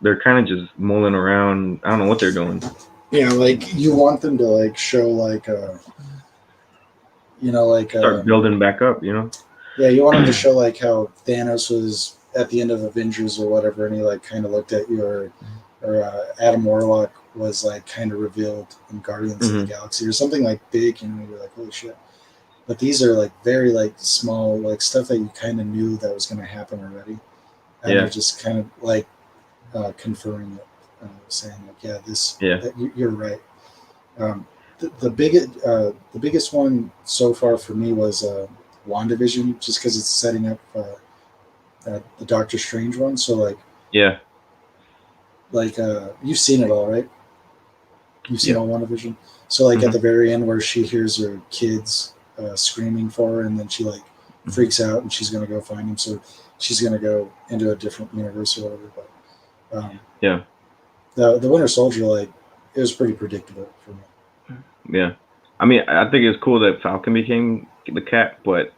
they're kind of just mulling around. I don't know what they're doing. yeah, like you want them to like show like like Start building back up. Yeah, you want him to show like how Thanos was at the end of Avengers or whatever, and he like kind of looked at you, or Adam Warlock was like kind of revealed in Guardians of the Hmm. Galaxy or something like big, and you're like, holy shit. But these are like very like small like stuff that you kind of knew that was going to happen already, and they're Yeah, just kind of like confirming it, saying like, yeah, this yeah. you're right. The biggest one so far for me was WandaVision, just because it's setting up the Doctor Strange one. So Yeah. you've seen it all, right? You've seen Yeah. all WandaVision. So like at Hmm. the very end where she hears her kids screaming for her, and then she like Hmm. freaks out and she's gonna go find him. So she's gonna go into a different universe or whatever. But Yeah. the Winter Soldier, like, it was pretty predictable for me. Yeah. I mean, I think it's cool that Falcon became the Cap, but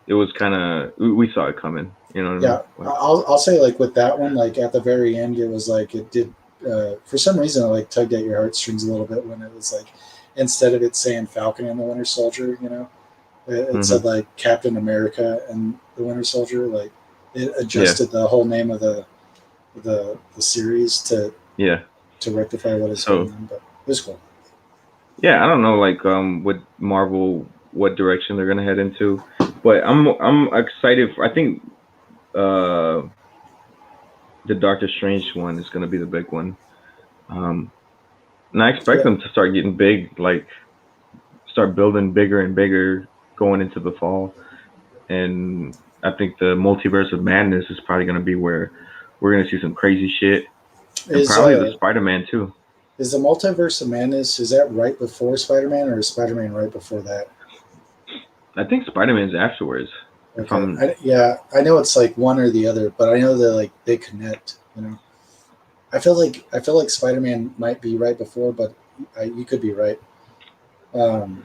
it was kind of we saw it coming. You know what I Yeah, mean? Like, I'll say like with that one, like at the very end, it was like it did. For some reason, it like tugged at your heartstrings a little bit when it was like, instead of it saying Falcon and the Winter Soldier, it hmm. said like Captain America and the Winter Soldier. Like it Yeah. adjusted the whole name of the series Yeah. to rectify what is going So on. But it was cool. yeah, I don't know, like with Marvel, what direction they're gonna head into, but I'm excited. I think uh the Doctor Strange one is gonna be the big one. Um, and I expect Yeah, them to start getting big, like start building bigger and bigger going into the fall. And I think the multiverse of madness is probably gonna be where we're gonna see some crazy shit, and is probably the Spider-Man too. is the Multiverse of Madness, is that right before Spider Man, or is Spider Man right before that? I think Spider-Man's afterwards. If Okay, I'm yeah, I know it's like one or the other, but I know that like they connect. I feel like Spider Man might be right before, but you could be right. Um,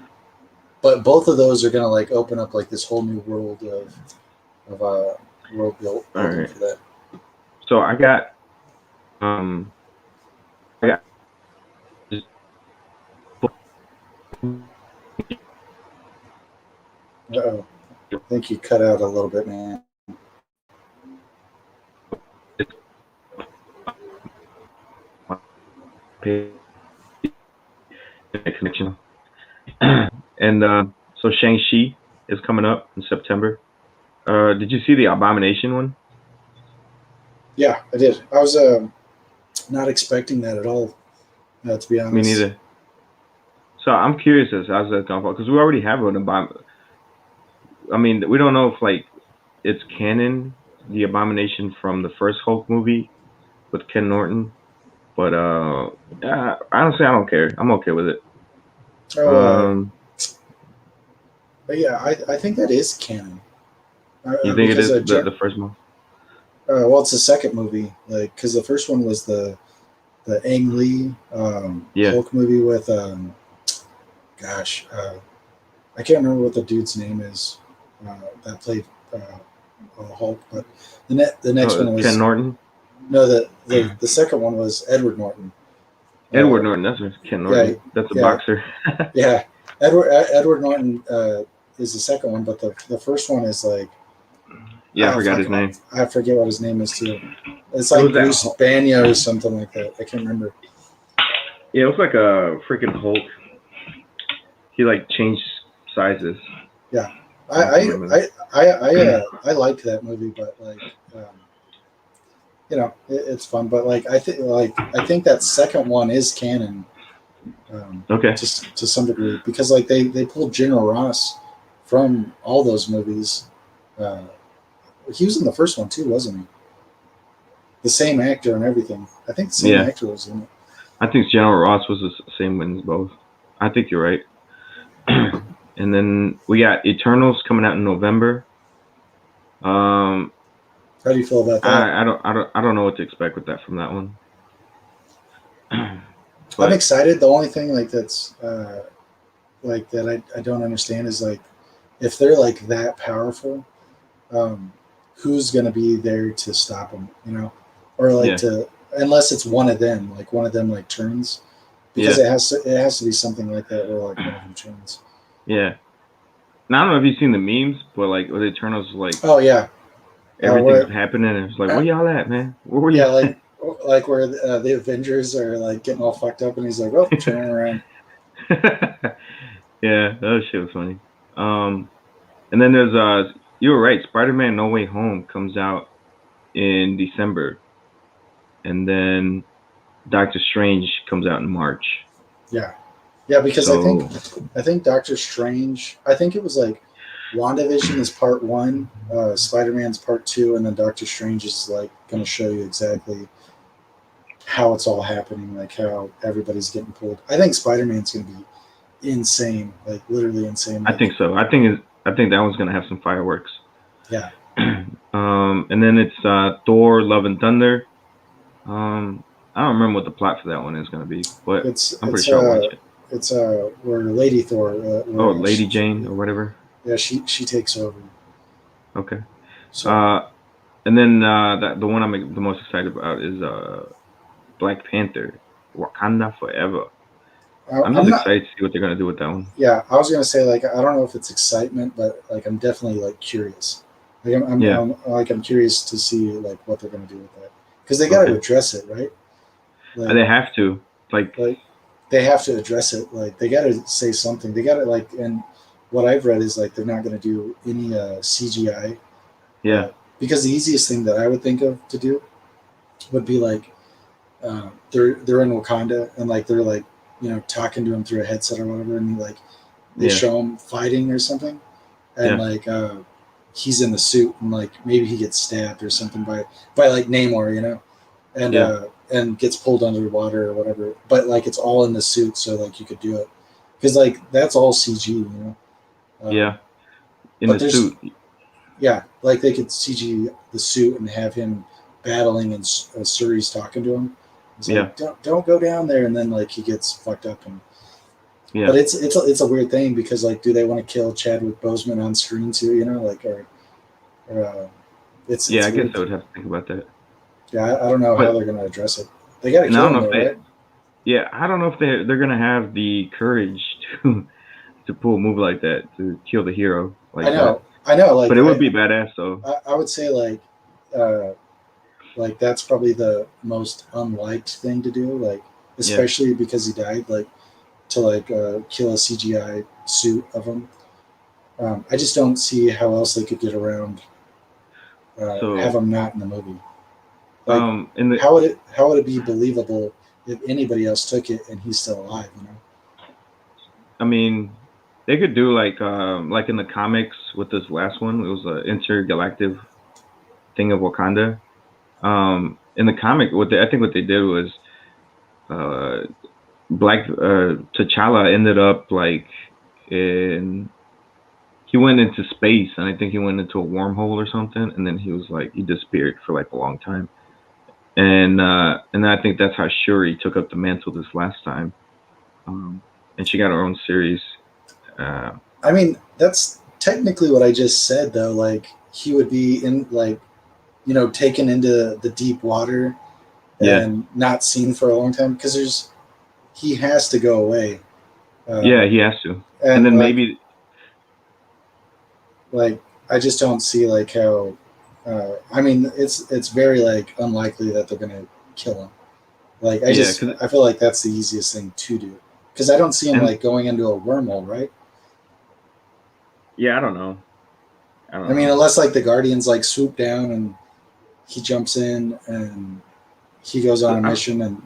but both of those are gonna like open up like this whole new world of all building right, for that. so um I got just Oh, I think you cut out a little bit, man. connection. And so Shang-Chi is coming up in September. Did you see the Abomination one? Yeah, I did. I was not expecting that at all, to be Me honest. neither. So I'm curious as how's that going because we already have an Abomination. I mean, we don't know if like it's canon, the Abomination from the first Hulk movie with Ken Norton, but yeah, honestly, I don't care. I'm okay with it. Oh, Um, but yeah, I think that is canon you think it because is the first one? well, it's the second movie, like because the first one was the Ang Lee Yeah. Hulk movie with gosh, I can't remember what the dude's name is that played Hulk, but the next Oh, one Ken was Norton. no the second one was Edward Norton. Edward Uh, Norton. That's Ken yeah, Norton. That's a yeah, boxer. yeah. Edward Norton is the second one, but the first one is like Yeah, I forgot his name. I forget what his name is too. It's It like was that. Bruce Banyo or something like that. I can't remember. Yeah, it was like a freaking Hulk. He like changed sizes. Yeah, I don't I remember I that. I liked that movie, but like it's fun. But I think that second one is canon, Okay. to some degree, because like they pulled General Ross from all those movies. Uh, he was in the first one too, wasn't he? The same actor and everything. I think the same Yeah, actor was in it. I think General Ross was the same one as both. I think you're right. And then we got Eternals coming out in November. Um, How do you feel about that? I don't know what to expect with that from that one. I'm But excited. The only thing like that's like that I don't understand is like if they're like that powerful, um, who's going to be there to stop them? Or like yeah, to unless it's one of them, like one of them like turns, because yeah, it has to be something like that where like one of them turns. yeah. Now, I don't know if you've seen the memes, but like with Eternals, like Oh yeah, everything's where happening, and it's like, where y'all at, man? Where were yeah, y'all at? like where the Avengers are like getting all fucked up, and he's like, "Oh, turning around." Yeah, that shit was funny. And then there's you were right. Spider-Man: No Way Home comes out in December, and then Doctor Strange comes out in March. Yeah, yeah, because So I think Doctor Strange. I think it was like WandaVision is part one, Spider Man's part two, and then Doctor Strange is like going to show you exactly how it's all happening, like how everybody's getting pulled. I think Spider Man's going to be insane, like literally insane. I Like, think so. I think that one's gonna have some fireworks. yeah, And then it's Thor: Love and Thunder. I don't remember what the plot for that one is gonna be, but it's I'm pretty it's sure I'll watch uh it. it's where Lady Thor, Oh, where Lady Jane or whatever. yeah, she takes over. Okay. So Uh, and then the one I'm the most excited about is Black Panther, Wakanda Forever. I'm I'm just not. excited to see what they're gonna do with that one. Yeah, I was gonna say like I don't know if it's excitement, but like I'm definitely like curious. Like Yeah. I'm curious to see like what they're gonna do with that because they got to Okay. address it, right? Like They have to. Like, like they have to address it. Like they got to say something. They got to like and what I've read is like they're not gonna do any CGI yeah, uh, because the easiest thing that I would think of to do would be like they're in Wakanda and like they're like talking to him through a headset or whatever, and like they yeah, show him fighting or something, and yeah, like he's in the suit and like maybe he gets stabbed or something by like Namor, yeah, and gets pulled under the water or whatever. But like it's all in the suit, so like you could do it because like that's all CG, yeah. In but the there's suit. yeah, like they could CG the suit and have him battling and Suri's talking to him. It's Yeah, like don't go down there, and then like he gets fucked up and. But yeah, it's a weird thing because like, do they want to kill Chadwick Boseman on screen too? Like, or yeah. it's I guess weird. I would have to think about that. Yeah, I don't know how But they're gonna address it. They got to and I kill don't him know if though, they. right? Yeah, I don't know if they're gonna have the courage to to pull a move like that to kill the hero like that. I know. But Like it would be badass though. I would say uh, like that's probably the most unliked thing to do. Like, Yeah. especially because he died. Like to kill a CGI suit of him. I just don't see how else they could get around have So him not in the movie. Like, in the how would it be believable if anybody else took it and he's still alive? I mean, they could do like in the comics with this last one. It was an intergalactic thing of Wakanda. In the comic, I think what they did was uh, Black T'Challa ended up like in he went into space, and I think he went into a wormhole or something, and then he was like he disappeared for like a long time, and I think that's how Shuri took up the mantle this last time, and she got her own series. Uh, I mean, that's technically what I just said, though. Like, he would be in, like, taken into the deep water yeah, and not seen for a long time because he has to go away. yeah, Um, he has to, and and then maybe like, I just don't see like how. I mean, it's very like unlikely that they're gonna kill him. Like, yeah, cause I feel like that's the easiest thing to do because I don't see him and like going into a wormhole, right? yeah, I don't know, I I don't mean, know. unless like the Guardians like swoop down and he jumps in and he goes on a I, mission and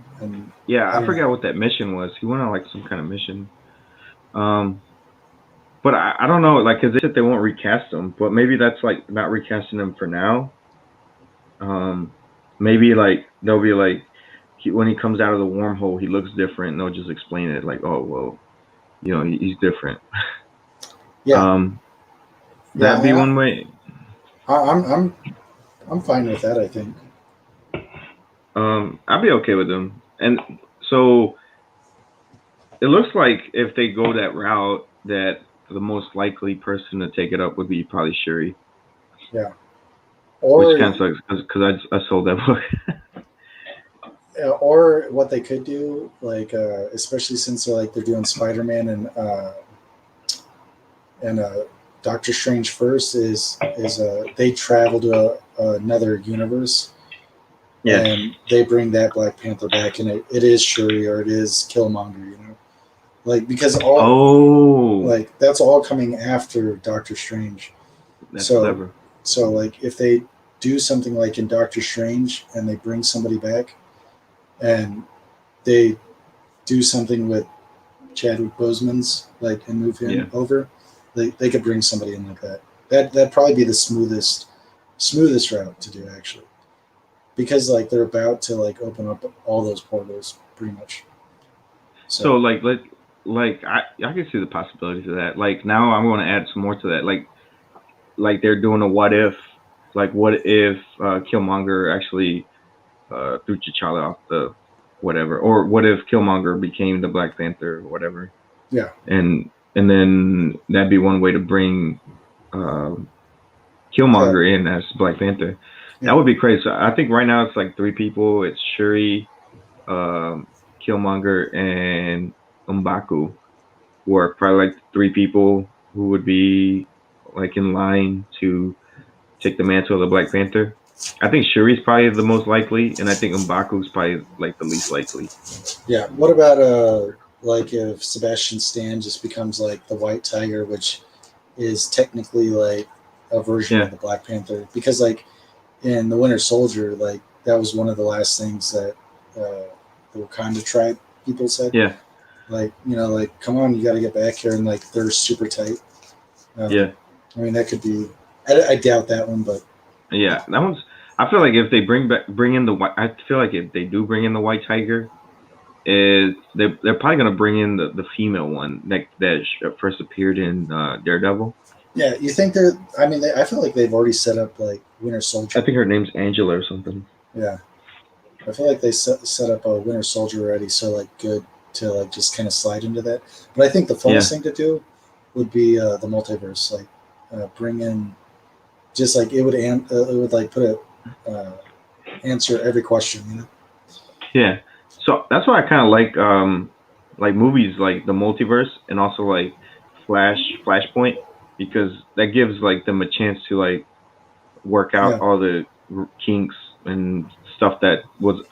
yeah, I I don't know. forgot what that mission was. He went on like some kind of mission. Um, but I don't know, like, cause they said they won't recast him, but maybe that's like not recasting him for now. Um, maybe like they'll be like when he comes out of the wormhole, he looks different. And they'll just explain it like, oh well, he's different. Yeah, Um, that'd be yeah. one way. I'm fine with that. I think. I'd be okay with them. And so it looks like if they go that route, that the most likely person to take it up would be probably Shuri, Yeah. which Or kind of sucks because I sold that book. or what they could do, like especially since they're doing Spider Man and Doctor Strange first is they travel to another universe, Yeah. and they bring that Black Panther back, and it is Shuri or it is Killmonger, you know, like because like that's all coming after Doctor Strange. That's So clever. so like if they do something like in Doctor Strange and they bring somebody back and they do something with Chadwick Boseman's like and move him over, they could bring somebody in like that. That'd probably be the smoothest route to do actually, because like they're about to like open up all those portals pretty much. So I can see the possibilities of that. Like now I'm going to add some more to that. Like they're doing a what if. Like what if Killmonger actually threw T'Challa off the whatever, or what if Killmonger became the Black Panther or whatever. Yeah. And then that'd be one way to bring Killmonger in as Black Panther. Yeah. That would be crazy. So I think right now it's like 3 people. It's Shuri, Killmonger, and M'Baku, who are probably like 3 people who would be like in line to take the mantle of the Black Panther. I think Shuri's probably the most likely, and I think M'Baku's probably like the least likely. Yeah. What about like if Sebastian Stan just becomes like the White Tiger, which is technically like a version of the Black Panther, because like in the Winter Soldier, like that was one of the last things that the Wakanda tribe people said. Yeah. Like, you know, like come on, you got to get back here, and like they're super tight. Yeah. I mean, that could be. I doubt that one, but yeah, that one's. I feel like if they bring in the white, I feel like if they do bring in the White Tiger, they're probably gonna bring in the female one that first appeared in Daredevil. Yeah, you think they're? I mean, I feel like they've already set up like Winter Soldier. I think her name's Angela or something. Yeah, I feel like they set up a Winter Soldier already, so like good to like just kind of slide into that. But I think the funnest thing to do would be the multiverse, like bring in, just like it would like put a answer every question, you know. Yeah, so that's why I kind of like movies like the multiverse and also like Flashpoint, because that gives like them a chance to like work out all the kinks and stuff that was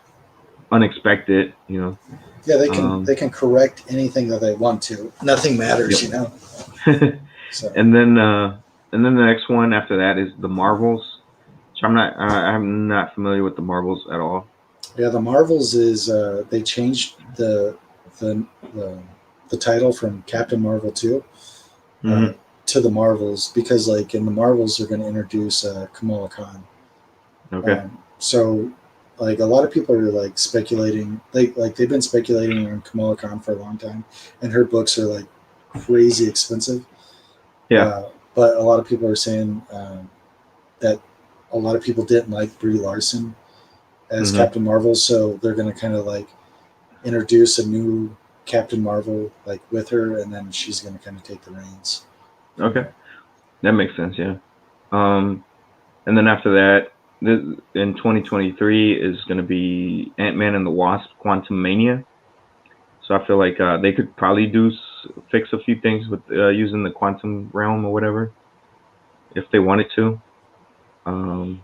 unexpected, you know. Yeah, they can correct anything that they want to. Nothing matters, you know. So. And then the next one after that is the Marvels. So I'm not familiar with the Marvels at all. Yeah, the Marvels is they changed the title from Captain Marvel 2 to the Marvels, because like in the Marvels they're going to introduce Kamala Khan. Okay. So like a lot of people are like speculating, like they've been speculating on Kamala Khan for a long time, and her books are like crazy expensive. Yeah. But a lot of people are saying that a lot of people didn't like Brie Larson as Captain Marvel, so they're going to kind of like introduce a new Captain Marvel like with her, and then she's going to kind of take the reins. Okay, that makes sense. Yeah. And then after that, in 2023 is going to be Ant-Man and the Wasp: Quantumania. So I feel like they could probably fix a few things with using the quantum realm or whatever, if they wanted to. And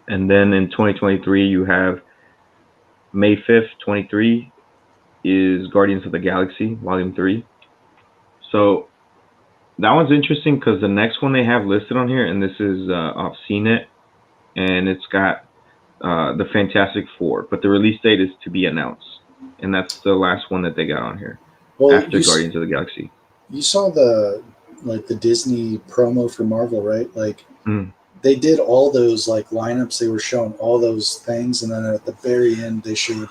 then in 2023, you have May 5th, 23 is Guardians of the Galaxy Volume 3. So that one's interesting because the next one they have listed on here, and this is off CNET, and it's got the Fantastic Four, but the release date is to be announced, and that's the last one that they got on here after Guardians of the Galaxy. You saw the Disney promo for Marvel, right? Like they did all those like lineups. They were showing all those things, and then at the very end they showed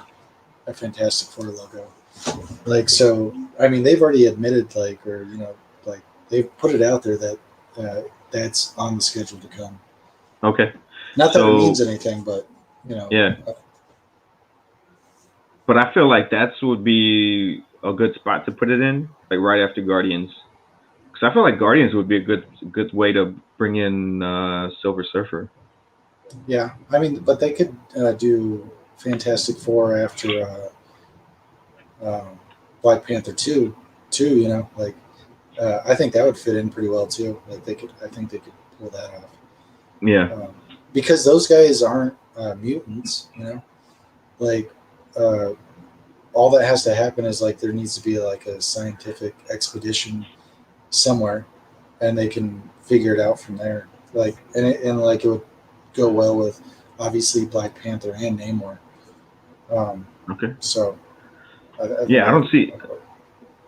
a Fantastic Four logo. Like, so I mean, they've already admitted, like, or you know, like they've put it out there that that's on the schedule to come. Okay. Not that it means anything, but you know. Yeah. But I feel like that would be a good spot to put it in, like right after Guardians, because I feel like Guardians would be a good way to bring in Silver Surfer. Yeah, I mean, but they could do Fantastic Four after Black Panther 2, you know, like I think that would fit in pretty well too. Like I think they could pull that off. Yeah. Because those guys aren't mutants, you know. Like uh, all that has to happen is like there needs to be like a scientific expedition somewhere, and they can figure it out from there. Like and like it would go well with obviously Black Panther and Namor. Um, Okay. so I think Yeah, I don't see.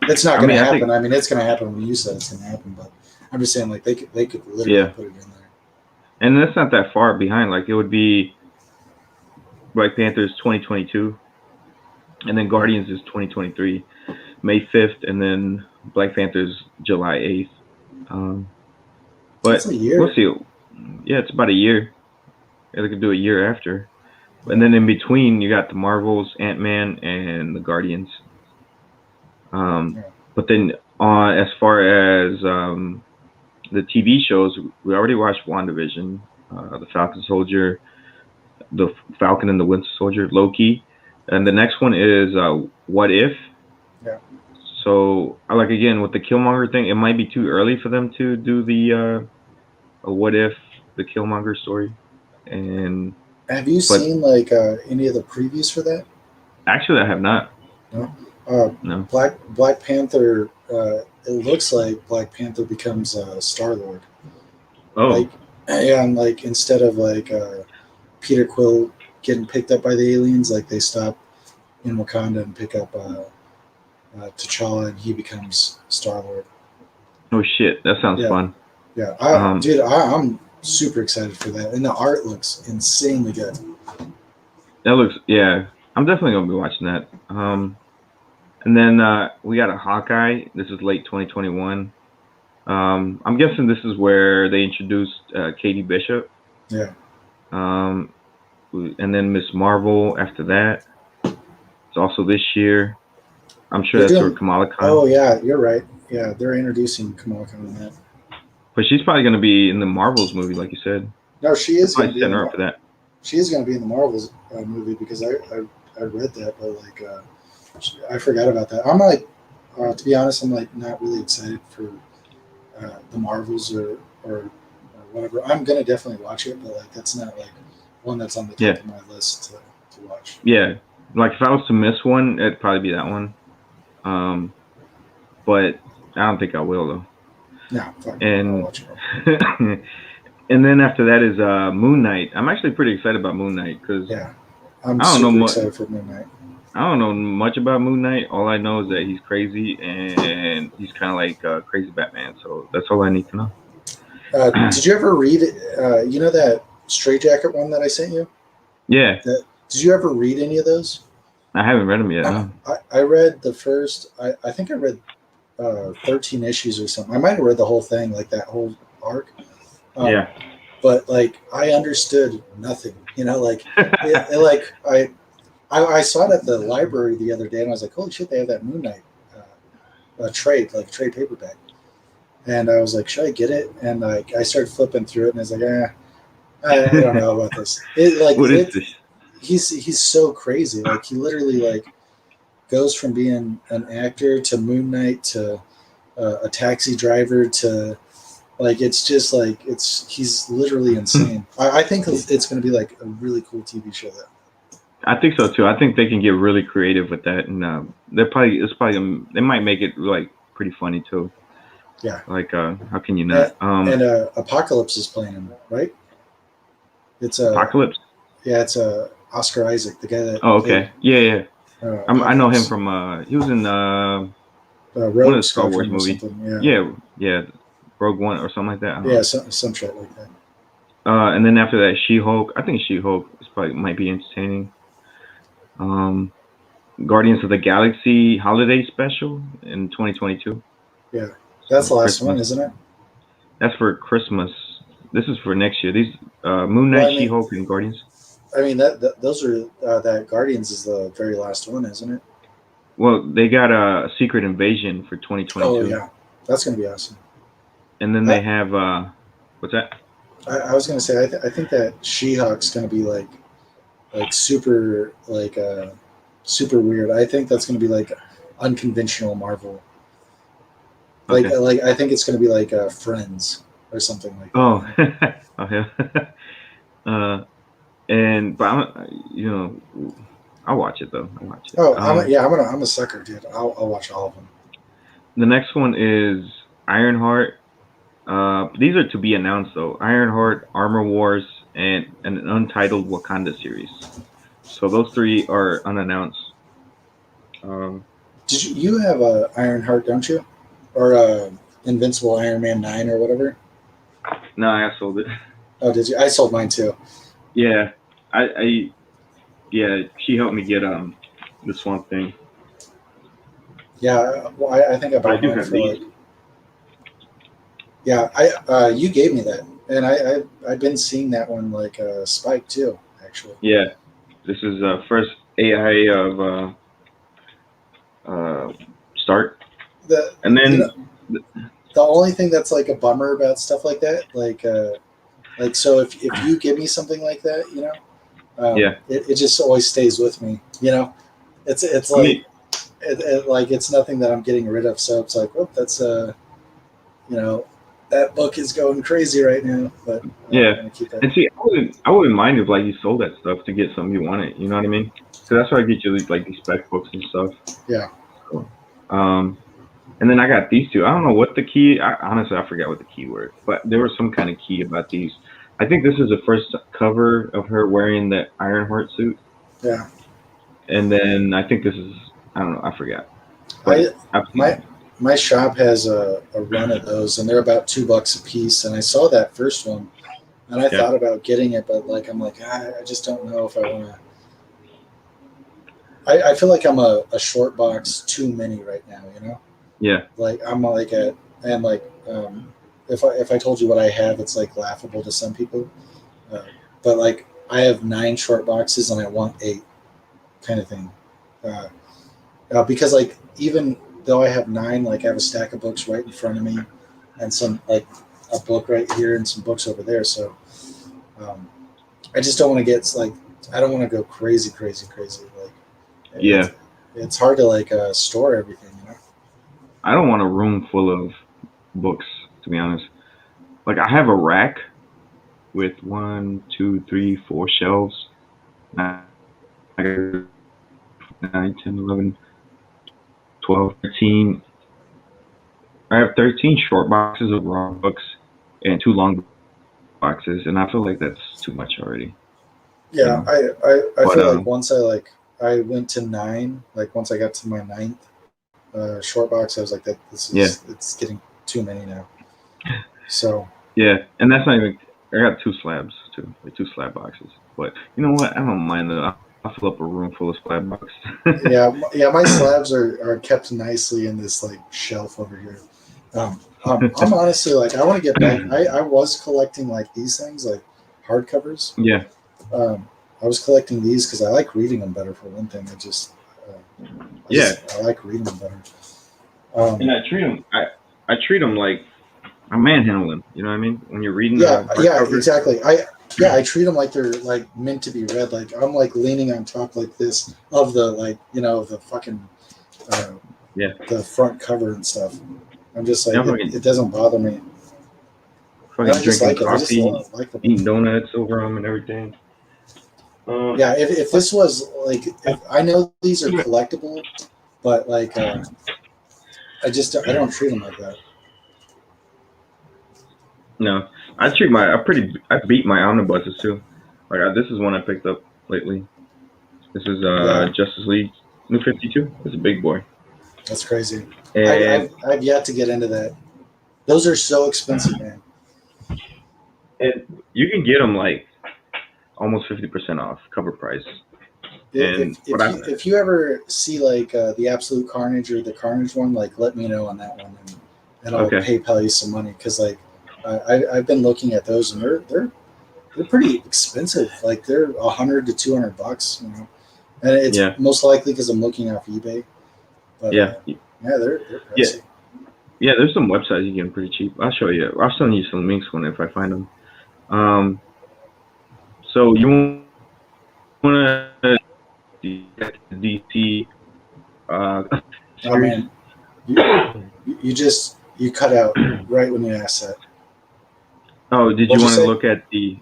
it's not I going to mean, I happen. think. I mean, it's going to happen when you said it's going to happen, but I'm just saying like they could literally Yeah, put it in there. and that's not that far behind. Like it would be Black Panther's 2022, and then Guardians is 2023, May 5th, and then Black Panther's July 8th. Um, That's but a we'll year. see. Yeah, it's about a year. Yeah, they could do a year after, and Yeah. then in between you got the Marvels, Ant Man, and the Guardians. Um, Yeah. but then as far as the TV shows, we already watched WandaVision, the Falcon Soldier, the Falcon and the Winter Soldier, Loki, and the next one is What If. Yeah. So, I like again with the Killmonger thing, it might be too early for them to do the What If, the Killmonger story, and Have you but seen like any of the previews for that? actually I have not. No. Uh, No. Black Panther. It looks like Black Panther becomes Star Lord. Oh, Like, and like instead of like Peter Quill getting picked up by the aliens, like they stop in Wakanda and pick up T'Challa, and he becomes Star Lord. oh shit, that sounds Yeah, fun. yeah. Um, I'm super excited for that, and the art looks insanely good. that looks yeah. I'm definitely gonna be watching that. And then we got a Hawkeye. This is late 2021. I'm guessing this is where they introduced Katie Bishop. Yeah, Um, and then Miss Marvel after that. It's also this year. I'm sure they're that's for doing. Kamala Oh Khan. yeah, you're right. Yeah, they're introducing Kamala Khan in that. But she's probably going to be in the Marvels movie, like you said. No, she They're is going probably to be in setting the her up for that. she is going to be in the Marvels movie because I read that, but like I forgot about that. I'm like, to be honest, I'm like not really excited for the Marvels or whatever. I'm gonna definitely watch it, but like that's not like one that's on the top Yeah, of my list to watch. yeah. Like if I was to miss one, it'd probably be that one. Um, but I don't think I will though. No, fuck no, I'll And watch it all. and then after that is Moon Knight. I'm actually pretty excited about Moon Knight because Yeah, I'm I don't know super much. excited for Moon Knight. I don't know much about Moon Knight. All I know is that he's crazy and he's kind of like crazy Batman. So that's all I need to know. Did you ever read? You know that Stray Jacket one that I sent you? Yeah, Did you ever read any of those? I haven't read them yet. No. I read the first. I think I read 13 issues or something. I might have read the whole thing, like that whole arc. Um, Yeah. but like I understood nothing. You know, like like I saw it at the library the other day, and I was like, holy shit, they have that Moon Knight trade, like trade paperback. And I was like, should I get it? And like I started flipping through it, and I was like, I don't know about this. It like What is it. this? He's so crazy. Like he literally like goes from being an actor to Moon Knight to a taxi driver to like it's just like he's literally insane. I think it's going to be like a really cool TV show though. I think so too. I think they can get really creative with that, and they might make it like pretty funny too. Yeah, Like how can you and, not? Apocalypse is playing him, right? It's a Apocalypse. yeah, it's a Oscar Isaac, the guy that Oh, played okay. Yeah, yeah. I know him Apocalypse, from he was in one of Rogue the Star Wars Squadron or movies. something. Yeah, Yeah, yeah, Rogue One or something like that. I don't yeah, know. some shit like that. And then after that, She-Hulk. I think She-Hulk is probably might be entertaining. Um, Guardians of the Galaxy holiday special in 2022. Yeah, So that's the last one, Christmas. isn't it? That's for Christmas. This is for next year. These Moon Well, Knight, She-Hulk, and Guardians. I mean those are that Guardians is the very last one, isn't it? Well, they got a Secret Invasion for Oh 2022, yeah, that's gonna be awesome. and then they I, have what's that? I was gonna say I think that She-Hulk's gonna be like super super weird. I think that's gonna be like unconventional Marvel. Okay. Like I think it's gonna be like Friends or something like that. Oh, oh yeah. uh, and but I'll watch it though. I'll watch it. Oh, I'm a sucker, dude. I'll watch all of them. The next one is Ironheart. These are to be announced though. Ironheart, Armor Wars, and an untitled Wakanda series. So those three are unannounced. Um, Did you have a Ironheart, don't you? Or Invincible Iron Man 9 or whatever? no, I sold it. Oh, did you? I sold mine too. Yeah, I yeah, she helped me get the Swamp Thing. Yeah, well, I think I But I bought do mine have for these. like, yeah, you gave me that, and I've been seeing that one like Spike too, actually. Yeah, this is first AI of uh, start, The and you know then the only thing that's like a bummer about stuff like so if you give me something like that, yeah, it just always stays with me. It's I like mean like it's nothing that I'm getting rid of. So it's like, oh, that's you know, that book is going crazy right now, but yeah, I'm gonna keep it. and see, I wouldn't mind if like you sold that stuff to get something you wanted. You know what I mean? So that's why I get you these spec books and stuff. Yeah, So, and then I got these two. I don't know what the key. Honestly, I forgot what the key were, but there was some kind of key about these. I think this is the first cover of her wearing the Ironheart suit, yeah. and then I think this is I don't know. I forgot, but I I've seen my them. my shop has a run of those, and they're about $2 a piece. And I saw that first one, and I Yeah, thought about getting it, but like I'm like, I just don't know if I want to. I feel like I'm a short box too many right now. yeah, Like I'm like at and like if I told you what I have, it's like laughable to some people. Uh, but like I have 9 short boxes, and I want 8, kind of thing. Uh, because like even though I have 9, like I have a stack of books right in front of me, and some like a book right here and some books over there. So um, I just don't want to get like I don't want to go crazy, crazy, crazy. Like yeah. it's hard to like store everything. I don't want a room full of books, to be honest. Like I have a rack with 1, 2, 3, 4 shelves. I got 9, 10, 11, 12, 13. I have 13 short boxes of raw books and 2 long boxes, and I feel like that's too much already. You Yeah, know. I But feel like once I went to 9, like once I got to my ninth short box, I was like that yeah, it's getting too many now. So yeah, and that's not even. I got 2 slabs too, like 2 slab boxes. But you know what? I don't mind that. I'll fill up a room full of slab boxes. yeah, yeah, my slabs are kept nicely in this like shelf over here. I'm honestly like I want to get back. I was collecting like these things like hardcovers. Yeah, Um, I was collecting these because I like reading them better for one thing. yeah, I like reading them better. and Um, I treat them like I manhandle them. You know what I mean? When you're reading yeah, the yeah, hardcover. exactly. I treat them like they're like meant to be read. Like I'm like leaning on top like this of the like of the fucking uh, Yeah, the front cover and stuff. I'm just like I'm it doesn't bother me, and I fucking just drinking like it. I just coffee, like the book. eating donuts over them and everything. Yeah, if this was like if I know these are collectible, but like I don't treat them like that. No, I beat my omnibuses too. Like this is one I picked up lately. This is Yeah, Justice League New 52. It's a big boy, that's crazy. and I've yet to get into that. Those are so expensive, man. and you can get them like almost 50% off cover price. And what I If you ever see like the Absolute Carnage or the Carnage one, like let me know on that one, and I'll okay, PayPal you some money because like I've been looking at those and they're pretty expensive. Like they're $100 to $200, and it's yeah, most likely because I'm looking off eBay. But yeah, yeah, they're yeah, pricey. yeah. There's some websites you get them pretty cheap. I'll show you. I'll send you some links when if I find them. Um, so you want to DC Oh series? man, you you just You cut out right when you asked that. Oh, did you What'd you want to say? look at the?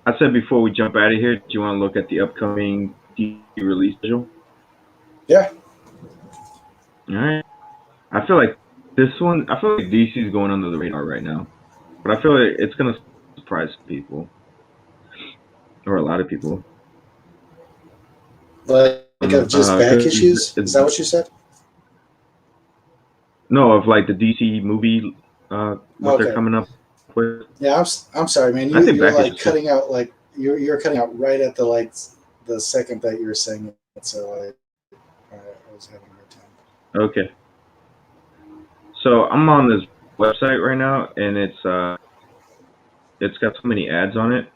I said before we jump out of here, do you want to look at the upcoming DC release schedule? Yeah. All right. I feel like this one. I feel like DC is going under the radar right now, but I feel like it's gonna surprise people or a lot of people. Like of just back 'Cause issues? Is that what you said? no, of like the DC movie, what they're Okay. coming up with. Yeah, I'm sorry, man. I think You're back like issues too. cutting out like you're cutting out right at the like the second that you were saying it. So I was having a hard time. Okay, so I'm on this website right now, and it's got so many ads on it,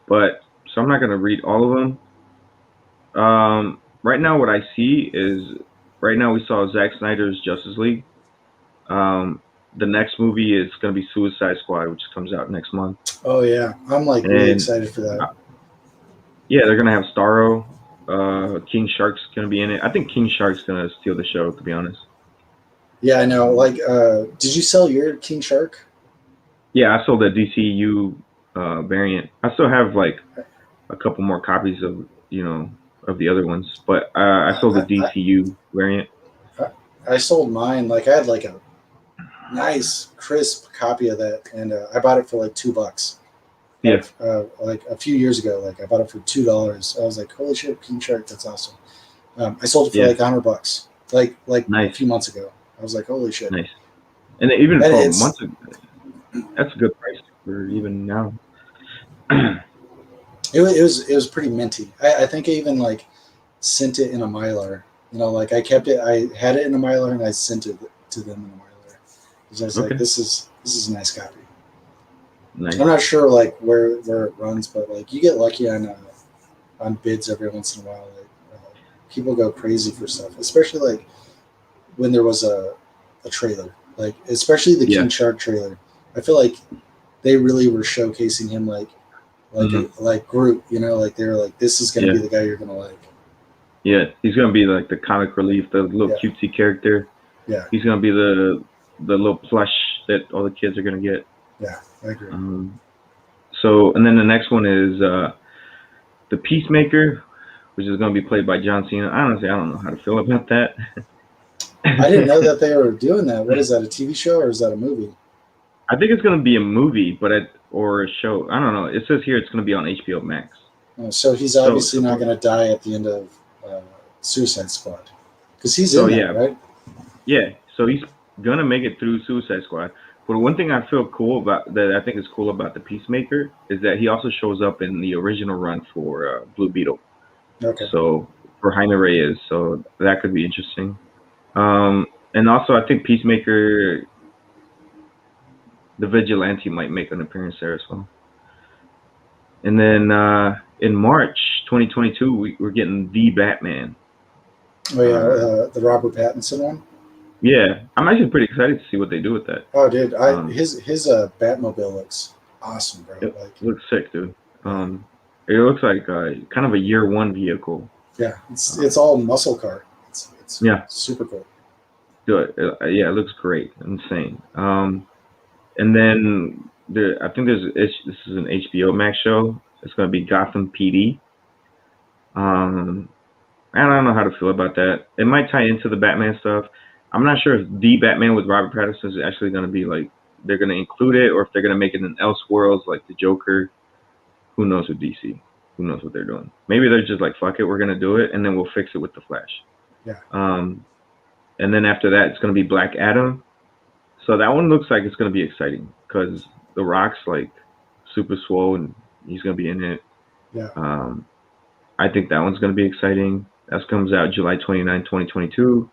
but so I'm not gonna read all of them. Right now, what I see is right now we saw Zack Snyder's Justice League. The next movie is gonna be Suicide Squad, which comes out next month, Oh yeah, I'm like really and excited for that. uh, yeah, they're gonna have Starro. King Shark's gonna be in it. I think King Shark's gonna steal the show, to be honest. Yeah, I know. Like, did you sell your King Shark? Yeah, I sold the DCU variant. I still have like a couple more copies of of the other ones, but I sold the I, DCU variant. I, I sold mine. Like, I had like a nice crisp copy of that, and I bought it for like $2. Yeah, Like a few years ago, like I bought it for $2. I was like, holy shit, King Shark, that's awesome. I sold it for yeah, like $100, like a nice, few months ago. I was like, holy shit, nice. And even and for it's months ago, that's a good price for even now. it was pretty minty. I think I even like sent it in a Mylar. Like I kept it. I had it in a Mylar and I sent it to them in a Mylar. Because I was like, Okay, this is a nice copy. nice. I'm not sure like where it runs, but like you get lucky on bids every once in a while. Like people go crazy for stuff, especially like when there was a trailer, like especially the Yeah. King Shark trailer. I feel like they really were showcasing him Hmm. like Groot. Like they were like, this is going to Yeah. be the guy you're going to like. Yeah. He's gonna be like the comic relief, the little Yeah, cutesy character. yeah, He's gonna be the little plush that all the kids are gonna get. yeah. I agree. Um, so, and then the next one is the Peacemaker, which is gonna be played by John Cena. Honestly, I don't know how to feel about that. I didn't know that they were doing that. What is that? A TV show or is that a movie? I think it's gonna be a movie, or a show. I don't know. It says here it's gonna be on HBO Max. So he's So, obviously not going to die at the end of uh, Suicide Squad because he's so in that, yeah, right? yeah. So he's gonna make it through Suicide Squad. But one thing I feel cool about that I think is cool about the Peacemaker is that he also shows up in the original run for Blue Beetle. Okay. So for Jaime Reyes, so that could be interesting. And also I think Peacemaker, the Vigilante, might make an appearance there as well. And then in March 2022, we're getting the Batman. Oh yeah, Uh, the Robert Pattinson one. yeah, I'm actually pretty excited to see what they do with that. Oh, dude, Um, his Batmobile looks awesome, bro. it Like, looks sick, dude. yeah, It looks like kind of a year one vehicle. yeah, it's Um, all muscle car. It's yeah, super cool. good. Yeah, it looks great, insane. And then I think this is an HBO Max show. It's gonna be Gotham PD. Um, I don't know how to feel about that. It might tie into the Batman stuff. I'm not sure if the Batman with Robert Pattinson is actually gonna be like they're gonna include it, or if they're gonna make it in Elseworlds like the Joker. Who knows with DC? Who knows what they're doing? Maybe they're just like fuck it, we're gonna do it, and then we'll fix it with the Flash. Yeah, Um, and then after that, it's gonna be Black Adam. So that one looks like it's gonna be exciting because The Rock's like super swole and he's gonna be in it. yeah. Um, I think that one's gonna be exciting. That comes out July 29, 2022.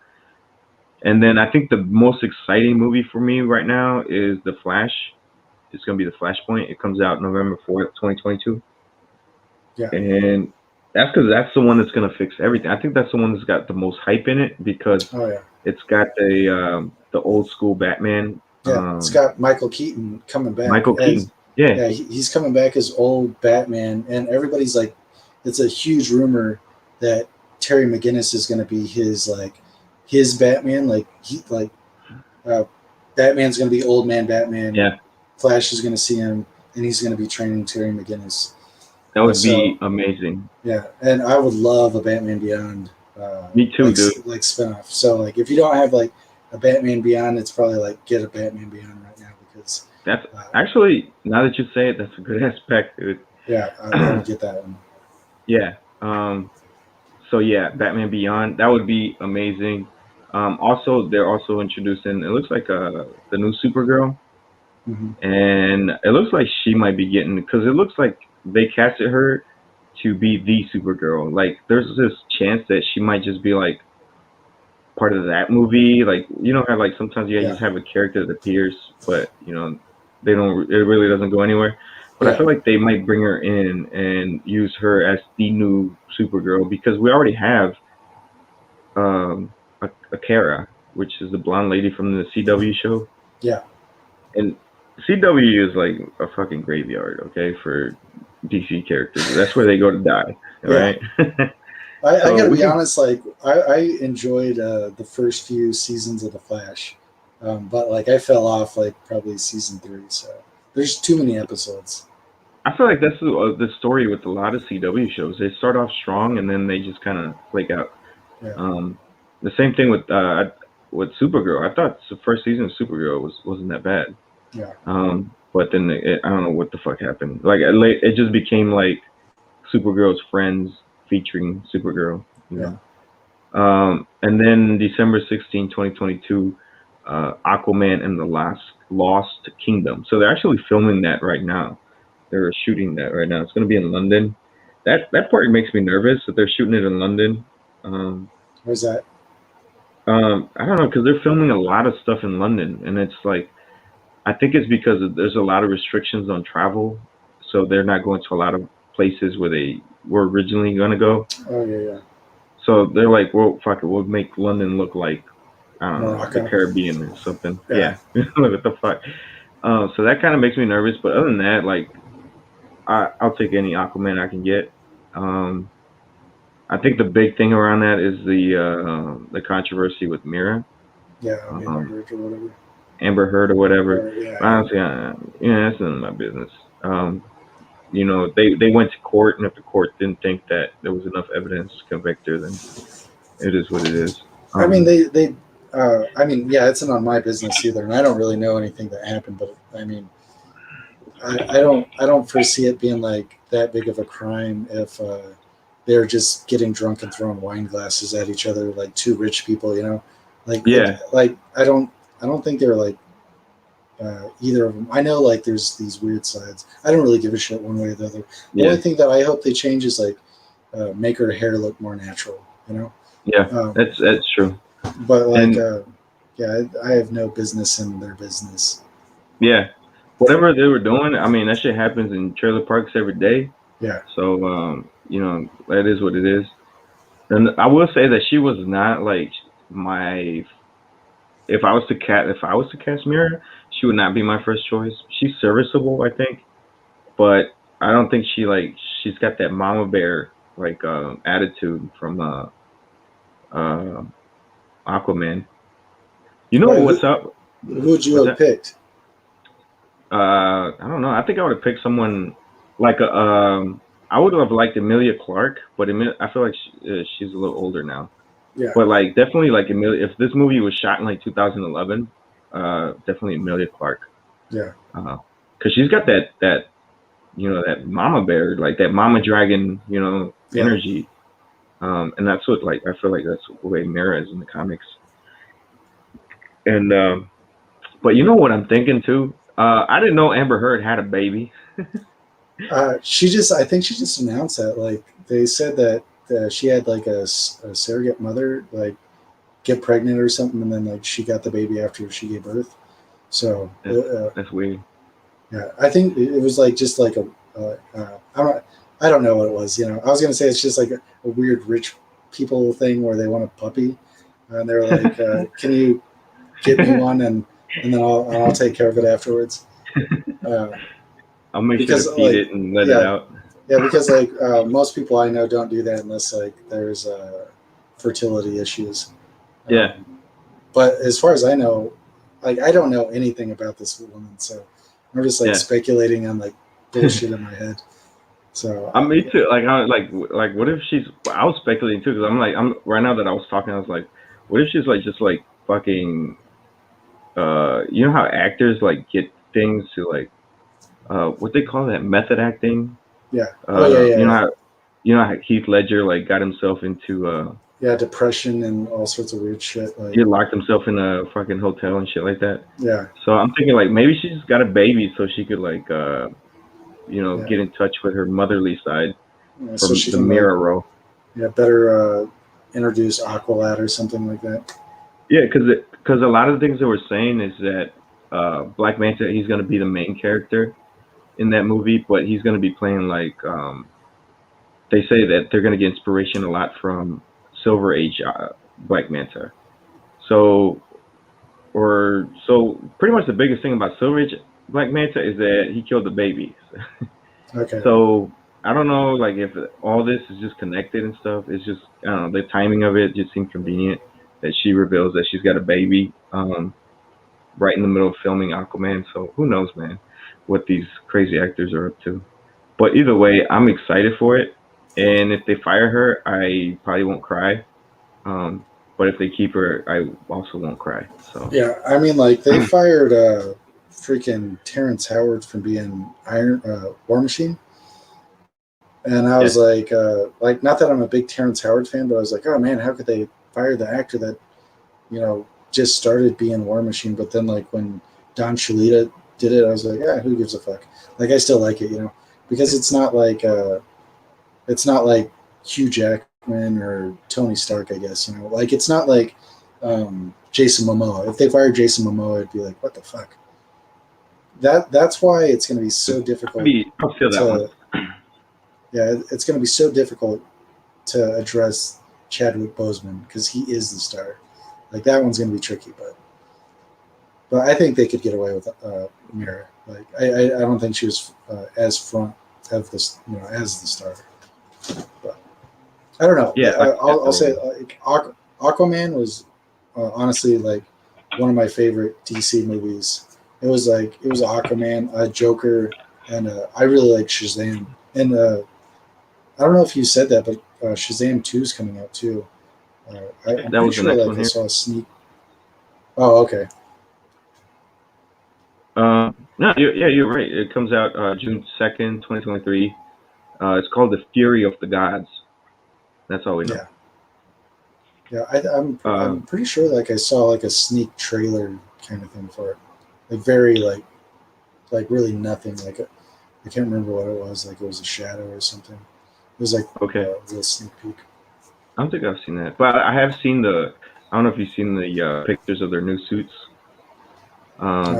And then I think the most exciting movie for me right now is The Flash. It's gonna be The Flashpoint. It comes out November 4th, 2022. Yeah. And that's because that's the one that's gonna fix everything. I think that's the one that's got the most hype in it because Oh yeah. it's got the old school Batman, Yeah. It's got Michael Keaton coming back Michael as Keaton. Yeah, yeah, he's coming back as old Batman, and everybody's like, it's a huge rumor that Terry McGinnis is going to be his Batman, uh, Batman's going to be old man Batman. Yeah, Flash is going to see him, and he's going to be training Terry McGinnis. that would So be amazing. yeah, and I would love a Batman Beyond. Me too, dude. Like spinoff. So like if you don't have like a Batman Beyond, it's probably like get a Batman Beyond right now because That's actually, now that you say it, that's a good aspect, dude. yeah, I would get that one. Yeah. So yeah, Batman Beyond, that would be amazing. Also, they're also introducing. It looks like the new Supergirl, Mm-hmm. and it looks like she might be getting, because it looks like they casted her to be the Supergirl. Like, there's this chance that she might just be like part of that movie. Like, you know how like sometimes you just have a character that appears, but you know they don't. It really doesn't go anywhere. But I feel like they might bring her in and use her as the new Supergirl, because we already have a Kara, which is the blonde lady from the CW show. Yeah. And CW is like a fucking graveyard, okay, for DC characters. That's where they go to die, right? I gotta be honest, like I enjoyed the first few seasons of The Flash, but like I fell off like probably season 3. So there's too many episodes. I feel like that's the story with a lot of CW shows. They start off strong and then they just kind of flake out. Yeah. The same thing with Supergirl. I thought the first season of Supergirl wasn't that bad. Yeah. But then I don't know what the fuck happened. Like it just became like Supergirl's friends featuring Supergirl. You know? And then December 16, 2022, Aquaman and the Lost Kingdom. So they're actually filming that right now. They're shooting that right now. It's going to be in London. That part makes me nervous that they're shooting it in London. Where's that? I don't know, because they're filming a lot of stuff in London, and it's like, I think it's because there's a lot of restrictions on travel, so they're not going to a lot of places where they were originally going to go. Oh yeah. So they're like, well, fuck it, we'll make London look like, I don't know, Morocco. the Caribbean or something. Yeah. What the fuck? So that kind of makes me nervous, but other than that, like, I'll take any Aquaman I can get. I think the big thing around that is the controversy with Mira. Yeah, Amber Heard or whatever. Amber Heard or whatever. Yeah. Honestly, that's none of my business. You know, they went to court, and if the court didn't think that there was enough evidence to convict her, then it is what it is. I mean, yeah, it's not my business either, and I don't really know anything that happened. But I mean, I don't foresee it being like that big of a crime if they're just getting drunk and throwing wine glasses at each other like two rich people, you know. Like I don't think they're like either of them. I know like there's these weird sides. I don't really give a shit one way or the other. The only thing that I hope they change is like make her hair look more natural, you know. Yeah, that's true. But like, I have no business in their business. Yeah, whatever they were doing, I mean, that shit happens in trailer parks every day. Yeah. So you know, that is what it is. And I will say that she was not like my. If I was to cast Mira, she would not be my first choice. She's serviceable, I think, but I don't think she's got that mama bear like attitude from Aquaman. You know what's up? Who would you have picked? I don't know. I think I would have picked someone like I would have liked Emilia Clarke, but I feel like she's a little older now. Yeah. But like definitely like Emilia. If this movie was shot in like 2011, definitely Emilia Clarke. Yeah. Because she's got that you know, that mama bear, like that mama dragon, you know, energy. And that's what like I feel like that's the way Mira is in the comics. And but you know what I'm thinking too? I didn't know Amber Heard had a baby. I think she just announced that. Like they said that she had like a surrogate mother like get pregnant or something, and then like she got the baby after she gave birth. So that's weird. Yeah, I think it was like just like I don't know what it was. You know, I was gonna say it's just like a weird rich people thing where they want a puppy, and they're like, "Can you get me one?" and then I'll take care of it afterwards. I'll make sure to feed it and let it out. Yeah, because like most people I know don't do that unless like there's fertility issues. Yeah. But as far as I know, like I don't know anything about this woman, so I'm just like Yeah. speculating on like bullshit in my head. So Me too. Like, what if she's? I was speculating too, because I'm right now that I was talking, I was like, what if she's like just like fucking, you know how actors like get things to like, what they call that, method acting. yeah. Oh yeah, yeah, You know yeah. how, Heath Ledger like got himself into Yeah, depression and all sorts of weird shit. Like he locked himself in a fucking hotel and shit like that. yeah, So I'm thinking like maybe she just got a baby so she could like yeah. get in touch with her motherly side Yeah, so from she the can like mirror role. better introduce Aqualad or something like that. Yeah, because a lot of the things that we're saying is that Black Manta, he's gonna be the main character in that movie, but he's gonna be playing like they say that they're gonna get inspiration a lot from Silver Age Black Manta. So pretty much the biggest thing about Silver Age Black Manta is that he killed the babies. Okay. So I don't know, like if all this is just connected and stuff. It's just I don't know. The timing of it just seemed convenient that she reveals that she's got a baby right in the middle of filming Aquaman. So who knows, man, what these crazy actors are up to. But either way, I'm excited for it. And if they fire her, I probably won't cry. Um, but if they keep her, I also won't cry. So Yeah, I mean, like they fired freaking Terrence Howard from being Iron War Machine, and I yeah, was like not that I'm a big Terrence Howard fan, but I was like, oh man, how could they fire the actor that just started being War Machine? But then like when Don Cheadle did it, I was like, yeah, who gives a fuck? Like I still like it, because it's not like Hugh Jackman or Tony Stark, I guess. Like it's not like Jason Momoa. If they fired Jason Momoa, I'd be like, what the fuck? That's why it's going to be so difficult I'll feel that one. to it's going to be so difficult to address Chadwick Boseman because he is the star. Like that one's going to be tricky, but I think they could get away with Mira. Like I don't think she was as front of this as the star. But I don't know. Yeah, I'll say like, Aquaman was honestly like one of my favorite DC movies. It was Aquaman, Joker, and I really like Shazam. And I don't know if you said that, but Shazam 2 is coming out too. I'm that pretty was the sure next like one I here. saw a sneak. Oh, okay. No, you're right. It comes out June 2nd, 2023. It's called The Fury of the Gods. That's all we know. Yeah, yeah. I'm Uh, pretty sure like I saw like a sneak trailer kind of thing for it. Like very like really nothing. I can't remember what it was. Like it was a shadow or something. It was like okay. a real sneak peek. I don't think I've seen that, but I have seen the. I don't know if you've seen the pictures of their new suits.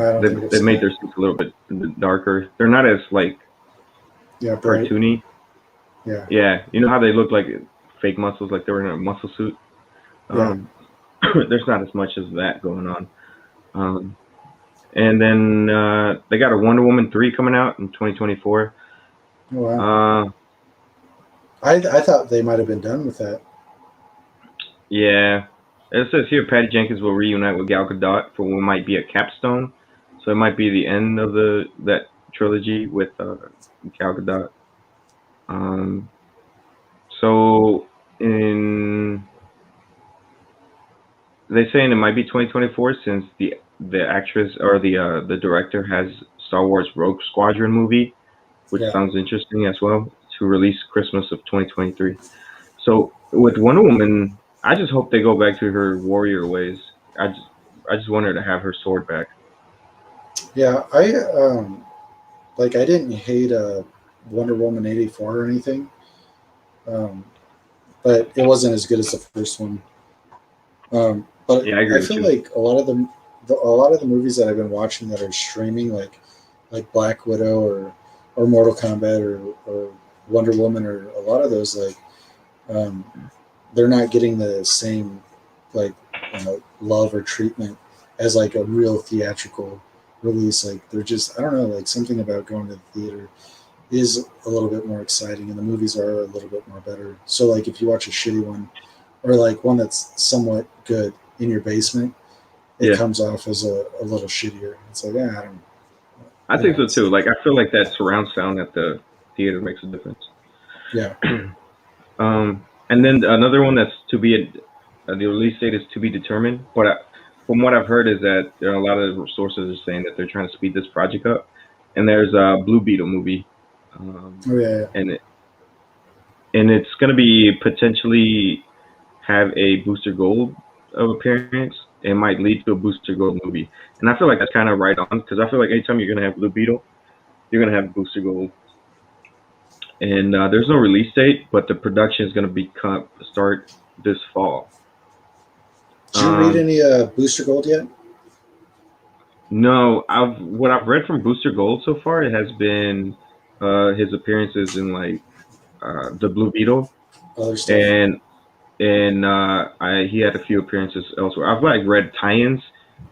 I don't think I've They seen made that. their suits a little bit darker. They're not as like Yeah, bright. cartoony. Yeah, Yeah, you know how they look like fake muscles, like they were in a muscle suit. yeah. Um, there's not as much as that going on. Um, and then they got a Wonder Woman 3 coming out in 2024. Oh, wow. Uh, I thought they might have been done with that. yeah, it says here Patty Jenkins will reunite with Gal Gadot for what might be a capstone. So it might be the end of the that trilogy with Gal Gadot. Um, so in they saying it might be 2024 since the actress or the director has Star Wars Rogue Squadron movie, which Yeah, sounds interesting as well, to release Christmas of 2023. So with Wonder Woman, I just hope they go back to her warrior ways. I just I just want her to have her sword back. yeah. I didn't hate Wonder Woman 84 or anything, um, but it wasn't as good as the first one. But Yeah, I I agree with feel you. like a lot of the movies that I've been watching that are streaming, like Black Widow or Mortal Kombat or Wonder Woman or a lot of those um, they're not getting the same like love or treatment as like a real theatrical release. Like they're just I don't know like something about going to the theater is a little bit more exciting and the movies are a little bit more better. So like if you watch a shitty one or like one that's somewhat good, in your basement, it Yeah, comes off as a little shittier. It's like, yeah, I don't, I you think know, so it's too. like, Like I feel like that surround sound at the theater makes a difference. yeah. And then another one that's to be the release date is to be determined. But from what I've heard is that there are a lot of sources are saying that they're trying to speed this project up. And there's a Blue Beetle movie, um, Oh yeah, yeah. and it's going to be potentially have a Booster Gold of appearance. It might lead to a Booster Gold movie, and I feel like that's kind of right on because I feel like anytime you're going to have Blue Beetle, you're going to have Booster Gold. And there's no release date, but the production is going to start this fall. Did you read Um, any Booster Gold yet? no, what I've read from Booster Gold so far, it has been his appearances in like the Blue Beetle, Other stuff? and he had a few appearances elsewhere. I've like read tie-ins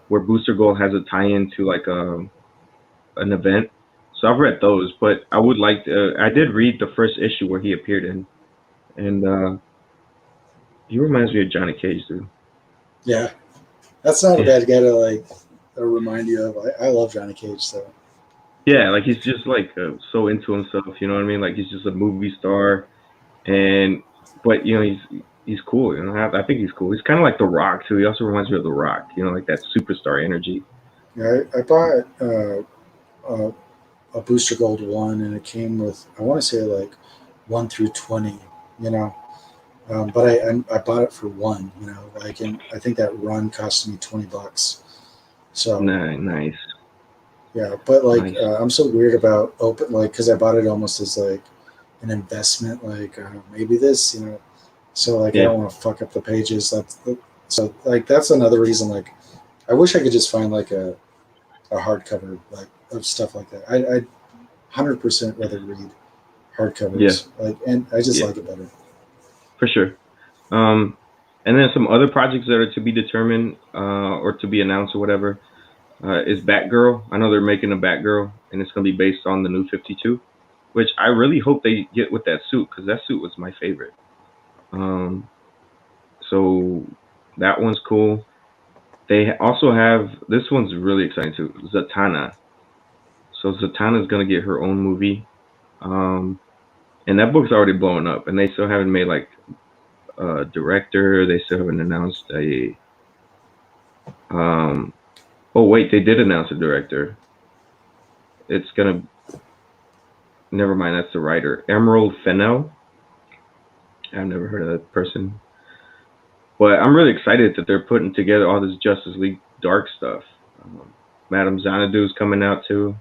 where Booster Gold has a tie-in to like an event, so I've read those. But I would like I did read the first issue where he appeared in, and he reminds me of Johnny Cage, dude. Yeah, that's not a Yeah, bad guy to like remind you of. I love Johnny Cage, so yeah, like he's just like so into himself, you know what I mean? Like he's just a movie star, and but you know he's cool. You know, I think he's cool. He's kind of like The Rock too. He also reminds me of The Rock. You know, like that superstar energy. yeah. I bought a, a Booster Gold one, and it came with, I want to say, like 1 through 20. You know, but I bought it for one. You know, like, and I think that run cost me $20. So Nice, yeah, but like nice. I'm so weird about open, like, because I bought it almost as like an investment, like maybe this, you know. So like I Yeah, don't want to fuck up the pages. So like that's another reason. Like I wish I could just find like a hardcover like of stuff like that. I 100% rather read yeah, hardcovers. Like, and I just yeah, like it better. for sure. Um, and then some other projects that are to be determined or to be announced or whatever is Batgirl. I know they're making a Batgirl, and it's going to be based on the New 52, which I really hope they get with that suit because that suit was my favorite. Um, so that one's cool. They also have this one's really exciting too. Zatanna. So Zatanna's gonna get her own movie, um, and that book's already blowing up, and they still haven't made like a director. They still haven't announced a. Um, oh wait, they did announce a director. It's gonna. Never mind, that's the writer, Emerald Fennell. I've never heard of that person, but I'm really excited that they're putting together all this Justice League Dark stuff. Um, Madame Xanadu's coming out too.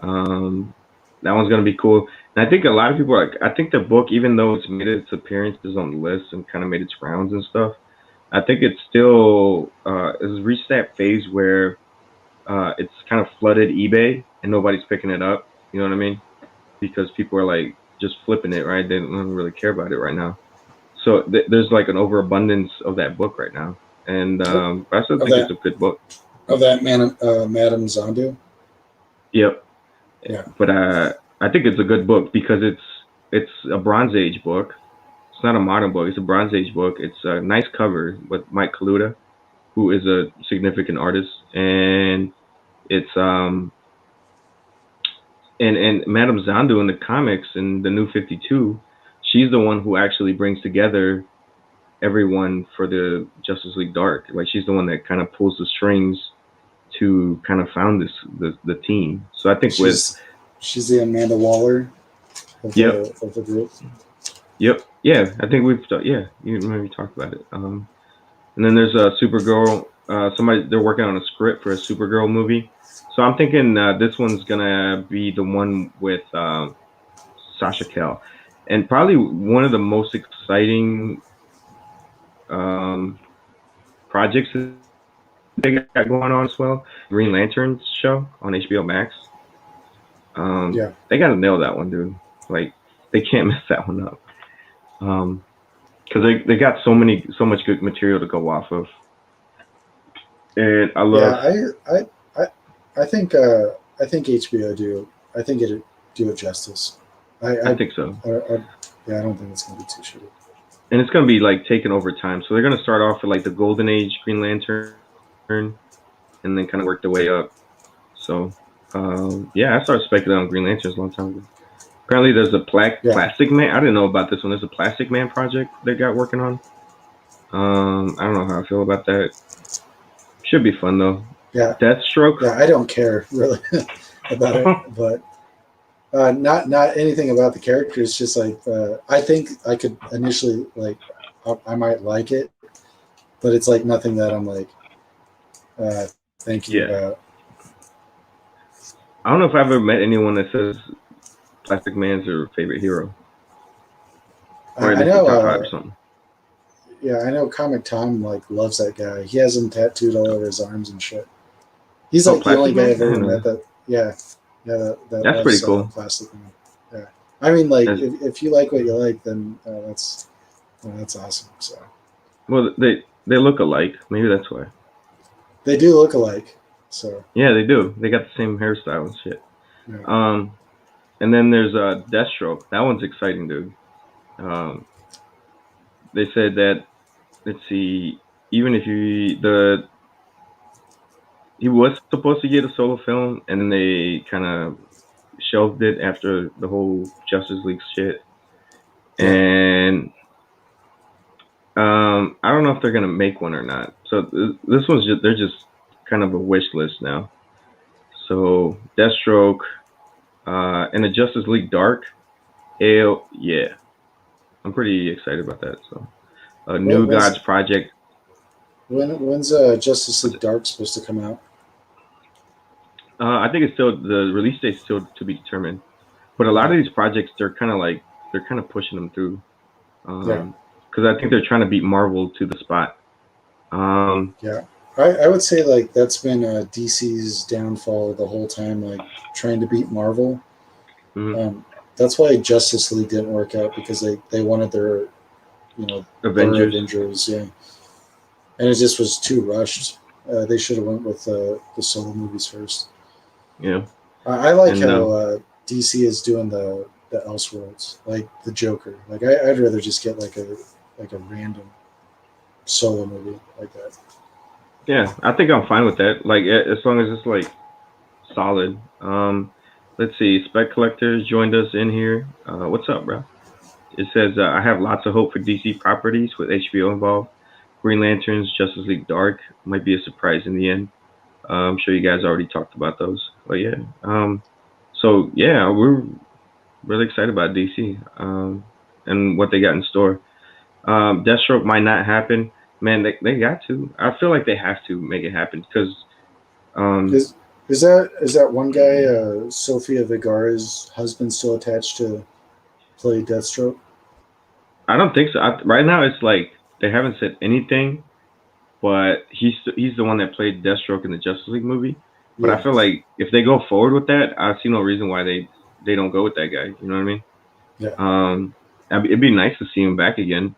Um, that one's gonna be cool. And I think a lot of people are like, I think the book, even though it's made its appearances on the list and kind of made its rounds and stuff, I think it's still has reached that phase where it's kind of flooded eBay and nobody's picking it up. You know what I mean? Because people are like just flipping it, right? They don't really care about it right now. So there's like an overabundance of that book right now, and Of I still of think it's that a good book. of that man, Madame Zandu. Yep. Yeah, But I think it's a good book because it's a Bronze Age book. It's not a modern book. It's a Bronze Age book. It's a nice cover with Mike Kaluta, who is a significant artist, and it's and Madame Zandu in the comics in the New 52, she's the one who actually brings together everyone for the Justice League Dark. Like she's the one that kind of pulls the strings to kind of found the team. So I think with she's she's the Amanda Waller yep. of the group. Yep. Yeah, I think yeah, you maybe talked about it. And then there's a Supergirl. Somebody they're working on a script for a Supergirl movie. So I'm thinking this one's gonna be the one with Sasha Kell, and probably one of the most exciting um, projects that they got going on as well. Green Lantern's show on HBO Max. Yeah, They gotta nail that one, dude. Like they can't mess that one up. Um, because they got so much good material to go off of, and I love. yeah. I I think I think HBO do. I think it do it justice. I I I, think so. I yeah. I don't think it's gonna be too shitty. and it's gonna be like taken over time. So they're gonna start off with like the Golden Age Green Lantern, and then kind of work their way up. So yeah, I started speculating on Green Lanterns a long time ago. Apparently, there's a Yeah, Plastic Man. I didn't know about this one. There's a Plastic Man project they got working on. I don't know how I feel about that. Should be fun though. yeah, Deathstroke. yeah. I don't care really about it, but not anything about the character. It's just like I think I could initially like I might like it, but it's like nothing that I'm like uh, thinking Yeah. about. I don't know if I've ever met anyone that says Plastic Man's their favorite hero, or at I least the know. top five or something. Yeah, I know. Comic Tom like loves that guy. He has him tattooed all over his arms and shit. He's Oh, like the only Plastic guy Man. I've I ever didn't know met that. that. Yeah, yeah, that That's pretty loves cool. Plastic Man. Yeah, I mean, like That's, if you like what you like, then that's awesome. So well, they look alike. Maybe that's why. they do look alike. So Yeah, they do. They got the same hairstyle and shit. yeah, Um, and then there's Deathstroke. That one's exciting, dude. Um, they said that, let's see, even if he was supposed to get a solo film, and then they kind of shelved it after the whole Justice League shit. yeah. And I don't know if they're gonna make one or not. So this one's just they're just kind of a wish list now. So Deathstroke, and the Justice League Dark. Hell yeah, I'm pretty excited about that. So a When, New when's Gods project. when's Justice League Dark supposed to come out? I think it's still the release date's still to be determined. But a lot Yeah, of these projects, they're kind of pushing them through, yeah, because I think they're trying to beat Marvel to the spot. Um, yeah. I would say like that's been DC's downfall the whole time, like trying to beat Marvel. mhm. Um, that's why Justice League didn't work out because they wanted their Avengers, Avengers, yeah, and it just was too rushed. They should have went with the solo movies first. yeah, I like and how DC is doing the Elseworlds, like the Joker. Like I'd rather just get like a random solo movie like that. yeah, I think I'm fine with that. Like as long as it's like solid. Let's see, Spec Collectors joined us in here. What's up, bro? It says I have lots of hope for DC properties with HBO involved. Green Lanterns, Justice League Dark might be a surprise in the end. I'm sure you guys already talked about those, but yeah. So yeah, we're really excited about DC, and what they got in store. Deathstroke might not happen. Man, they got to. I feel like they have to make it happen because um, Is is that one guy, Sofia Vergara's husband, still attached to play Deathstroke? I don't think so. Right now, it's like they haven't said anything, but he's the one that played Deathstroke in the Justice League movie. But I Yeah, feel like if they go forward with that, I see no reason why they don't go with that guy. You know what I mean? yeah, Um, it'd be nice to see him back again.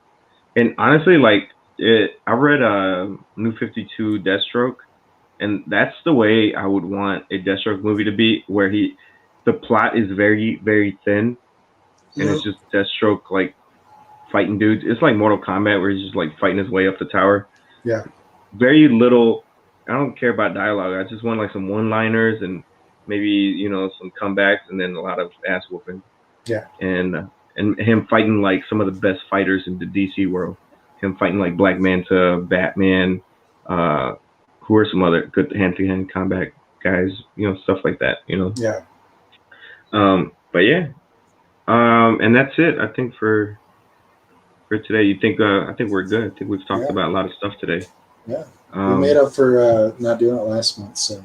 And honestly, like I read New 52 Deathstroke, and that's the way I would want a Deathstroke movie to be, where the plot is very very thin, and yeah, it's just Deathstroke like fighting dudes. It's like Mortal Kombat, where he's just like fighting his way up the tower. yeah, Very little. I don't care about dialogue. I just want like some one-liners and maybe some comebacks, and then a lot of ass whooping, yeah, and him fighting like some of the best fighters in the DC world. Him fighting like Black Manta, Batman, uh, who are some other good hand-to-hand combat guys, stuff like that. yeah, But yeah, and that's it. I think for today. You think? I think we're good. I think we've talked yeah, about a lot of stuff today. yeah. We made Um, up for not doing it last month, so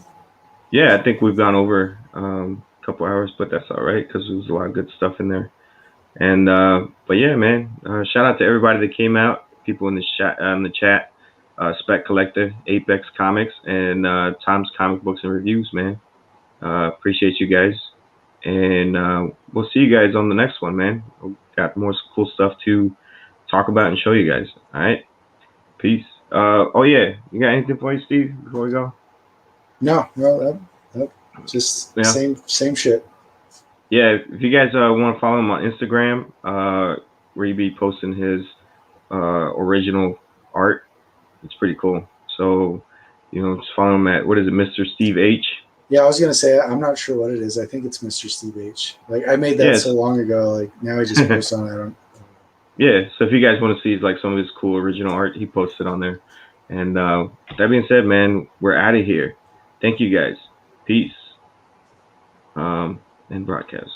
yeah, I think we've gone over a couple hours, but that's all right because there was a lot of good stuff in there. And but yeah, man, shout out to everybody that came out. People in the chat, Spec Collector, Apex Comics, and Tom's Comic Books and Reviews, man. Appreciate you guys, and we'll see you guys on the next one, man. We've got more cool stuff to talk about and show you guys. All right, peace. Oh yeah, you got anything for you, Steve? Before we go? no, that just Yeah, same shit. yeah. If you guys want to follow him on Instagram, where he be posting his original art. It's pretty cool. So, just follow him at, what is it, Mr. Steve H. Yeah, I was gonna say I'm not sure what it is. I think it's Mr. Steve H. Like I made that Yes. so long ago. Like now I just post on it. I don't. Yeah. So if you guys want to see like some of his cool original art, he posted on there. And that being said, man, we're out of here. Thank you guys. Peace. And broadcast.